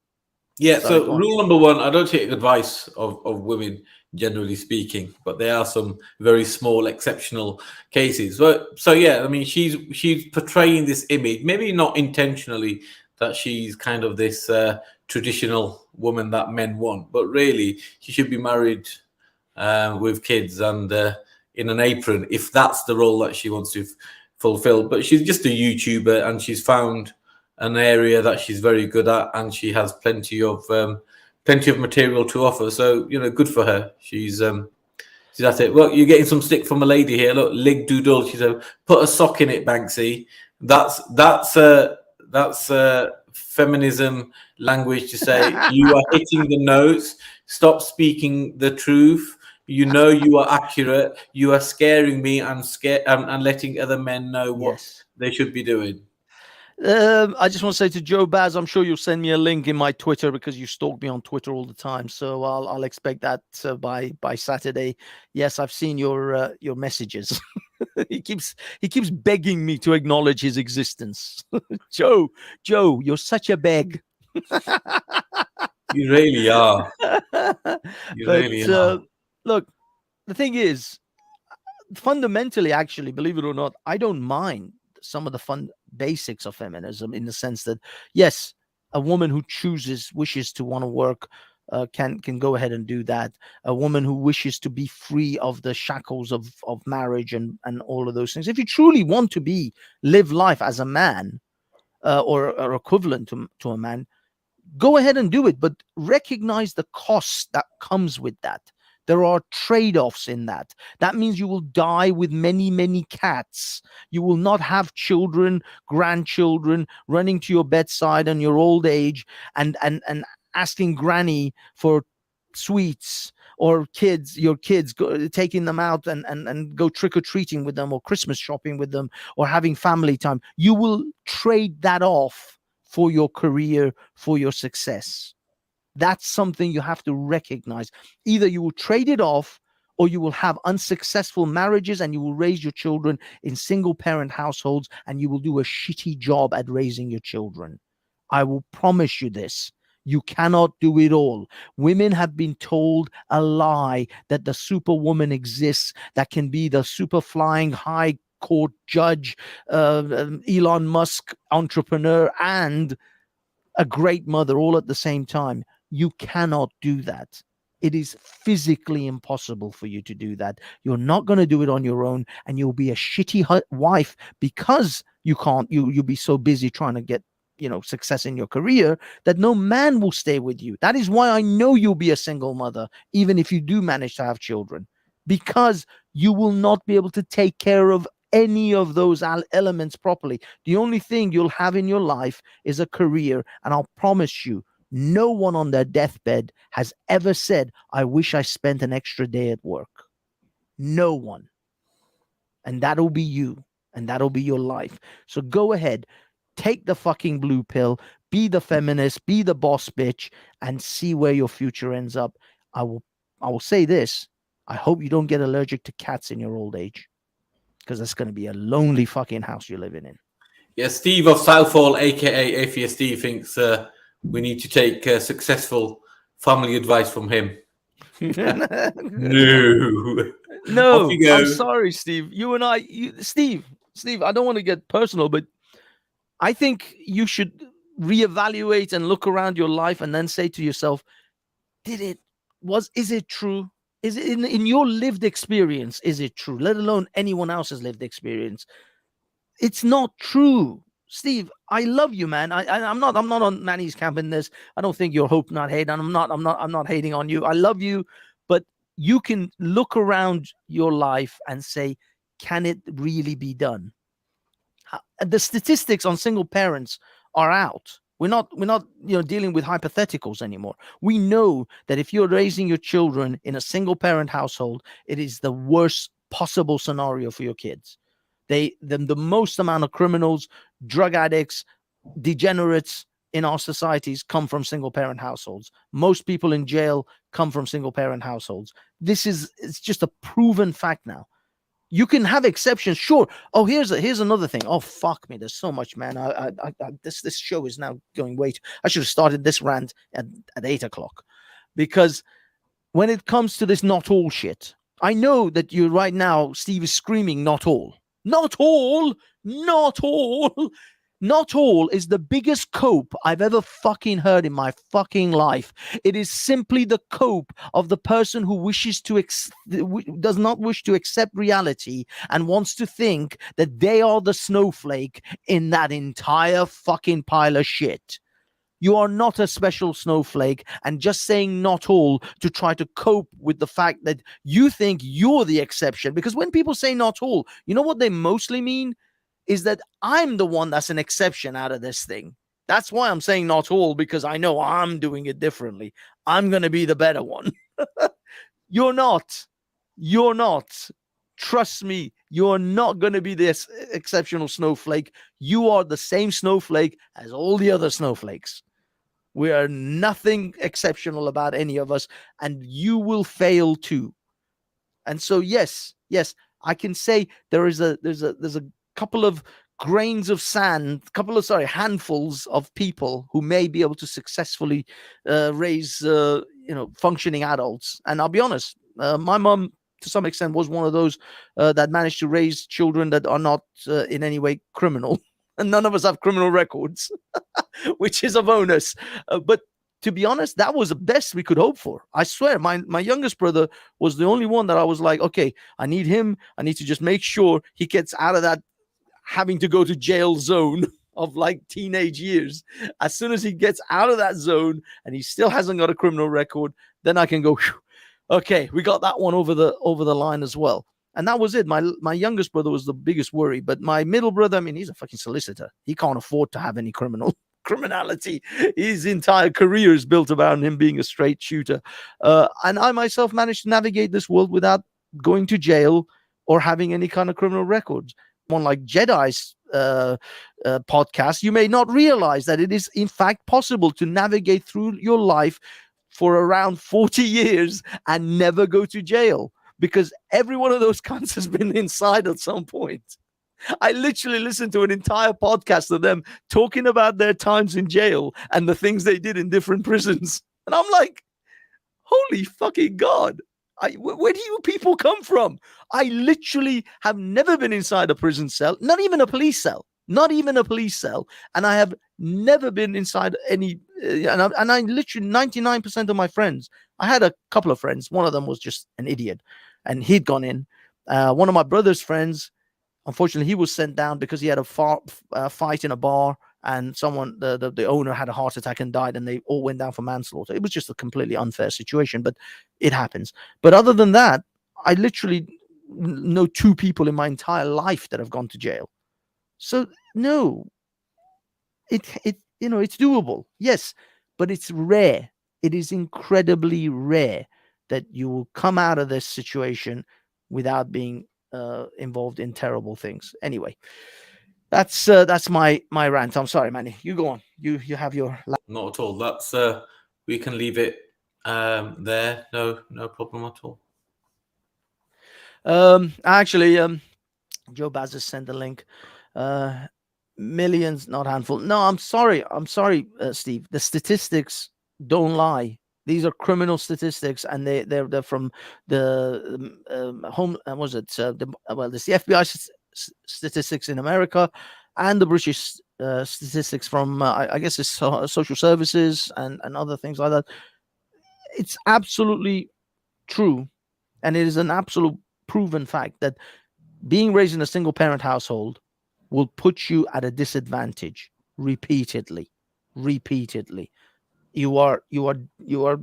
Yeah, Sorry, so rule number one, I don't take advice of women, generally speaking, but there are some very small exceptional cases. So yeah, I mean, she's portraying this image, maybe not intentionally, that she's kind of this traditional woman that men want, but really she should be married with kids and in an apron, if that's the role that she wants to fulfill. But she's just a YouTuber, and she's found an area that she's very good at, and she has plenty of material to offer. So good for her. She's at it. Well, you're getting some stick from a lady here. Look, lig doodle. She said, "Put a sock in it, Banksy." That's feminism language to say you are hitting the notes. Stop speaking the truth. You know you are accurate. You are scaring me and letting other men know what they should be doing. I just want to say to Joe Baz, I'm sure you'll send me a link in my Twitter because you stalk me on Twitter all the time. So I'll expect that by Saturday. Yes, I've seen your messages. he keeps begging me to acknowledge his existence. Joe, you're such a beg. You really are. You really are. Look, the thing is, fundamentally, actually, believe it or not, I don't mind some of the fun basics of feminism in the sense that, yes, A woman who wishes to want to work, can go ahead and do that. A woman who wishes to be free of the shackles of marriage and all of those things. If you truly want to live life as a man, or equivalent to a man, go ahead and do it, but recognize the cost that comes with that. There are trade-offs in that. That means you will die with many, many cats. You will not have children, grandchildren running to your bedside in your old age and asking granny for sweets, or your kids, taking them out and go trick-or-treating with them, or Christmas shopping with them, or having family time. You will trade that off for your career, for your success. That's something you have to recognize. Either you will trade it off, or you will have unsuccessful marriages and you will raise your children in single parent households, and you will do a shitty job at raising your children. I will promise you this. You cannot do it all. Women have been told a lie that the superwoman exists, that can be the super flying high court judge, Elon Musk entrepreneur, and a great mother all at the same time. You cannot do that. It is physically impossible for you to do that. You're not going to do it on your own, and you'll be a shitty wife because you can't. You'll be so busy trying to get success in your career that no man will stay with you. That is why I know you'll be a single mother, even if you do manage to have children, because you will not be able to take care of any of those elements properly. The only thing you'll have in your life is a career, and I'll promise you, no one on their deathbed has ever said, I wish I spent an extra day at work. No one. And that'll be you, and that'll be your life. So go ahead, take the fucking blue pill, be the feminist, be the boss bitch, and see where your future ends up. I will say this. I hope you don't get allergic to cats in your old age, because that's going to be a lonely fucking house you're living in. Yeah, Steve of Southall, aka Atheist Steve, thinks we need to take successful family advice from him. No, Off you go. I'm sorry, Steve. You and I, Steve, I don't want to get personal, but I think you should reevaluate and look around your life and then say to yourself, is it true? Is it in your lived experience? Is it true? Let alone anyone else's lived experience. It's not true. Steve, I love you, man. I'm not on Manny's camp in this. I don't think you're hope, not hate. And I'm not hating on you. I love you, but you can look around your life and say, can it really be done? The statistics on single parents are out. We're not dealing with hypotheticals anymore. We know that if you're raising your children in a single parent household, it is the worst possible scenario for your kids. The most amount of criminals, drug addicts, degenerates in our societies come from single parent households. Most people in jail come from single parent households. It's just a proven fact now. You can have exceptions, sure. Oh, here's another thing. Oh, fuck me. There's so much, man. This show is now going way too. I should have started this rant at 8:00, because when it comes to this not all shit, I know that you right now, Steve, is screaming not all. Not all, not all, not all is the biggest cope I've ever fucking heard in my fucking life. It is simply the cope of the person who does not wish to accept reality and wants to think that they are the snowflake in that entire fucking pile of shit. You are not a special snowflake, and just saying not all to try to cope with the fact that you think you're the exception. Because when people say not all, you know what they mostly mean? Is that I'm the one that's an exception out of this thing. That's why I'm saying not all, because I know I'm doing it differently. I'm going to be the better one. You're not. You're not. Trust me, you're not going to be this exceptional snowflake. You are the same snowflake as all the other snowflakes. We are nothing exceptional about any of us, and you will fail too. And so, yes, I can say there's a couple of grains of sand, handfuls of people who may be able to successfully raise, functioning adults. And I'll be honest, my mom, to some extent, was one of those that managed to raise children that are not in any way criminal. and none of us have criminal records, which is a bonus. But to be honest, that was the best we could hope for. I swear, my youngest brother was the only one that I was like, okay, I need him. I need to just make sure he gets out of that having to go to jail zone of like teenage years. As soon as he gets out of that zone and he still hasn't got a criminal record, then I can go, okay, we got that one over the line as well. And that was it. My youngest brother was the biggest worry, but my middle brother, I mean, he's a fucking solicitor. He can't afford to have any criminality. His entire career is built around him being a straight shooter. And I myself managed to navigate this world without going to jail or having any kind of criminal records. One like Jedi's podcast, you may not realize that it is in fact possible to navigate through your life for around 40 years and never go to jail, because every one of those cunts has been inside at some point. I literally listened to an entire podcast of them talking about their times in jail and the things they did in different prisons. And I'm like, holy fucking God. Where do you people come from? I literally have never been inside a prison cell, not even a police cell, and I have never been inside any. And I literally 99% of my friends. I had a couple of friends. One of them was just an idiot, and he'd gone in. One of my brother's friends, unfortunately, he was sent down because he had a fight in a bar, and someone, the owner, had a heart attack and died, and they all went down for manslaughter. It was just a completely unfair situation, but it happens. But other than that, I literally know 2 people in my entire life that have gone to jail. So no, it's doable, yes, but it's rare. It is incredibly rare that you will come out of this situation without being involved in terrible things. Anyway. That's my rant. I'm sorry, Manny. You go on. You have your. Not at all. That's we can leave it there. No problem at all. Actually, Joe Baz has sent a link. Millions, not handful. No, I'm sorry, Steve. The statistics don't lie. These are criminal statistics, and they're from the home. Was it there's the FBI statistics in America and the British statistics from I guess it's social services and other things like that. It's absolutely true, and it is an absolute proven fact that being raised in a single parent household will put you at a disadvantage repeatedly. You are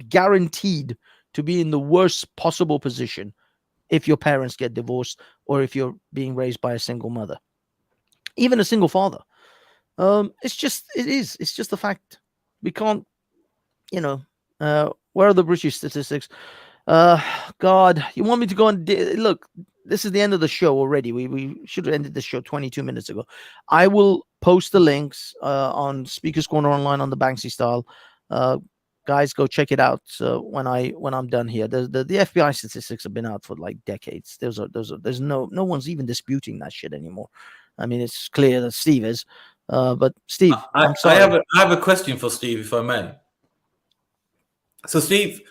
guaranteed to be in the worst possible position if your parents get divorced or if you're being raised by a single mother, even a single father. It's just a fact. We can't, where are the British statistics? God, you want me to go and look? This is the end of the show already. We should have ended the show 22 minutes ago. I will post the links on Speakers Corner Online on the Banksy style. Guys, go check it out when I'm done here. The FBI statistics have been out for like decades. There's no one's even disputing that shit anymore. I mean, it's clear that Steve is. But Steve, I'm sorry. I have a question for Steve, if I may. So Steve,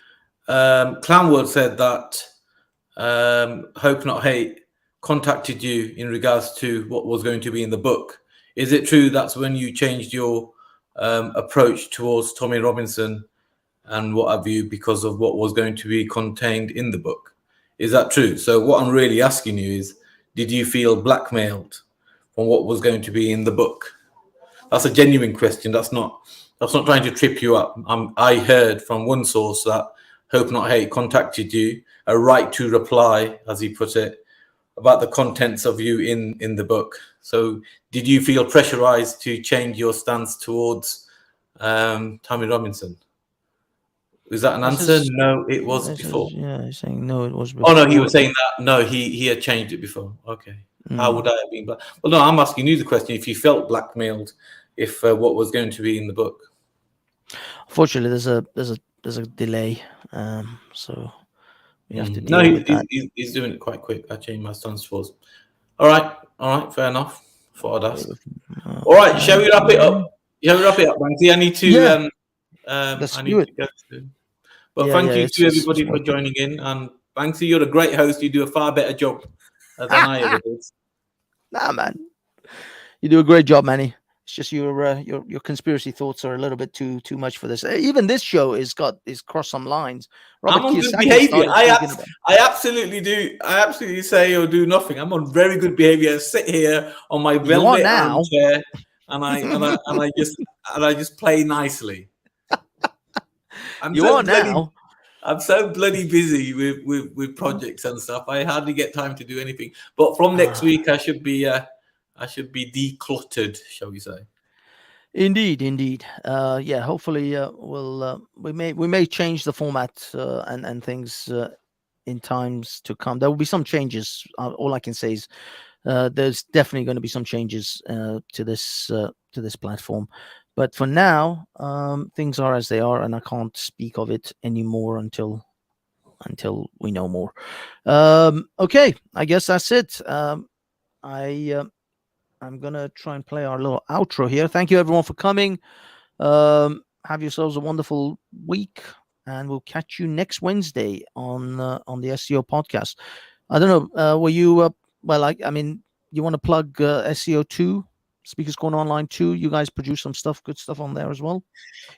Clownworld said that Hope Not Hate contacted you in regards to what was going to be in the book. Is it true that's when you changed your approach towards Tommy Robinson and what have you because of what was going to be contained in the book? Is that true? So what I'm really asking you is, did you feel blackmailed from what was going to be in the book? That's a genuine question. That's not trying to trip you up. I heard from one source that Hope Not Hate contacted you, a right to reply, as he put it, about the contents of you in the book. So did you feel pressurized to change your stance towards Tommy Robinson? Is that an answer? No, it was before. Yeah, he's saying no, it was before. Oh, no, he was saying that. No, he had changed it before. Okay. How would I have been? Well, no, I'm asking you the question. If you felt blackmailed, if what was going to be in the book. Unfortunately, there's a delay. So we have to deal with that. He's doing it quite quick. I changed my stance towards. All right, fair enough. Thought I'd ask. All right, shall we wrap it up? Banksy? I need to. I need to go to. But thank you to everybody for joining in. And Banksy, you're a great host. You do a far better job than I ever did. Nah, man. You do a great job, Manny. It's just your conspiracy thoughts are a little bit too much for this. Even this show is crossed some lines. I'm on good behavior. I absolutely do. I absolutely say or do nothing. I'm on very good behavior. I sit here on my velvet armchair and I just play nicely. I'm so bloody busy with projects and stuff. I hardly get time to do anything. But from next week, I should be decluttered, shall we say? Indeed. Yeah. Hopefully, we may change the format and things in times to come. There will be some changes. All I can say is there's definitely going to be some changes to this platform. But for now, things are as they are, and I can't speak of it anymore until we know more. Okay, I guess that's it. I'm gonna try and play our little outro here. Thank you everyone for coming. Have yourselves a wonderful week, and we'll catch you next Wednesday on the SCO podcast. I don't know. Were you? I mean, you want to plug SCO 2? Speakers Corner Online 2. You guys produce some good stuff on there as well.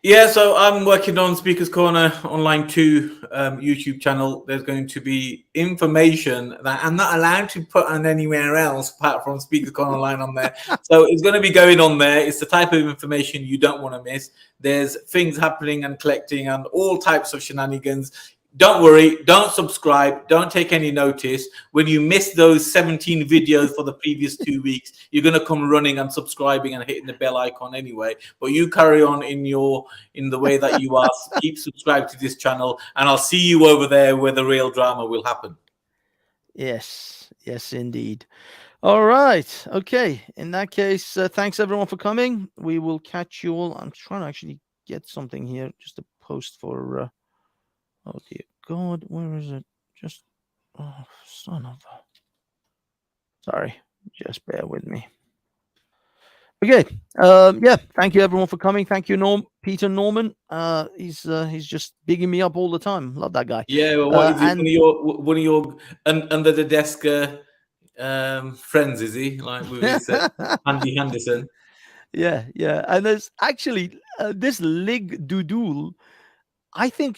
Yeah, so I'm working on Speakers Corner Online 2 YouTube channel. There's going to be information that I'm not allowed to put on anywhere else apart from Speakers Corner Online on there. So it's going to be going on there. It's the type of information you don't want to miss. There's things happening and collecting and all types of shenanigans. Don't worry, don't subscribe, don't take any notice. When you miss those 17 videos for the previous 2 weeks, you're going to come running and subscribing and hitting the bell icon anyway. But you carry on in the way that you are. Keep subscribed to this channel, and I'll see you over there where the real drama will happen. Yes, indeed. All right. Okay. In that case, thanks everyone for coming. We will catch you all. I'm trying to actually get something here just to post for... oh dear God, where is it? Just son of a... Sorry, just bear with me. Okay. Yeah, thank you everyone for coming. Thank you, Peter Norman. He's just bigging me up all the time. Love that guy. Yeah, well, what is he? One of your under the desk friends, is he? Like with his Andy Henderson. Yeah. And there's actually this Lig Dudul. I think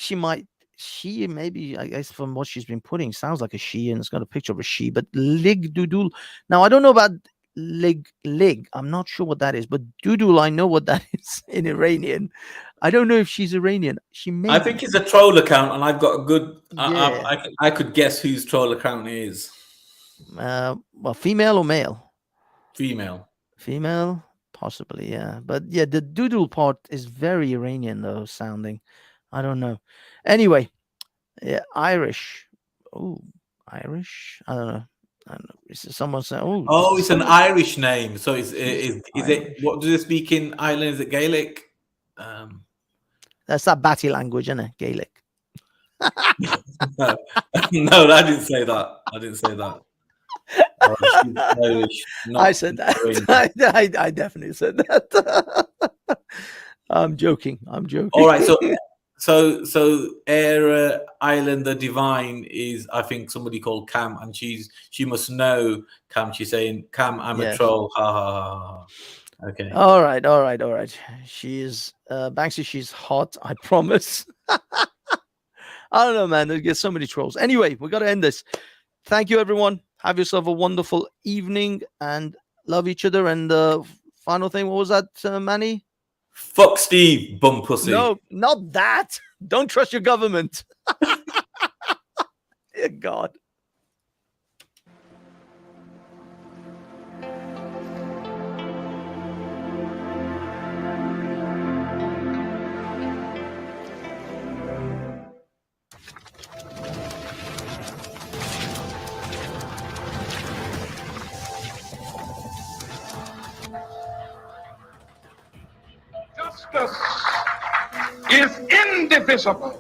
maybe, I guess from what she's been putting, sounds like a she, and it's got a picture of a she, but Lig Dudul. Now, I don't know about Lig. I'm not sure what that is, but Dudul, I know what that is in Iranian. I don't know if she's Iranian. She may. I think it's a troll account, and I've got a good... I could guess whose troll account it is. Well, female or male? Female, possibly, yeah. But yeah, the Dudul part is very Iranian, though, sounding. I don't know. Anyway, yeah, Irish. Oh, Irish. I don't know. Someone said, "Oh, it's an Irish name." So is it? What do they speak in Ireland? Is it Gaelic? That's that Batty language, isn't it? Gaelic. No, I didn't say that. Irish, I said that. I definitely said that. I'm joking. All right, so Air Island the Divine is, I think, somebody called Cam, and she must know Cam. She's saying, "Cam, I'm a troll." Ha ha ha ha. Okay. All right. She is Banksy. She's hot. I promise. I don't know, man. There's so many trolls. Anyway, we got to end this. Thank you, everyone. Have yourself a wonderful evening and love each other. And final thing, what was that, Manny? Fuck Steve, bum pussy. No, not that. Don't trust your government. Dear God. Justice is indivisible.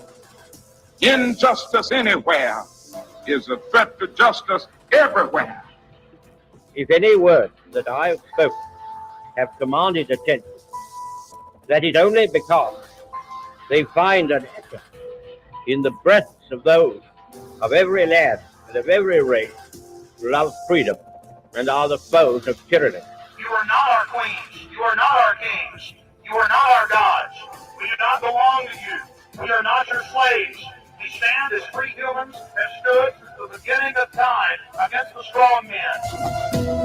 Injustice anywhere is a threat to justice everywhere. If any words that I have spoken have commanded attention, that is only because they find an echo in the breasts of those of every land and of every race who love freedom and are the foes of tyranny. You are not our our queens. You are not our kings. You are not our gods. We do not belong to you. We are not your slaves. We stand as free humans and stood from the beginning of time against the strong men.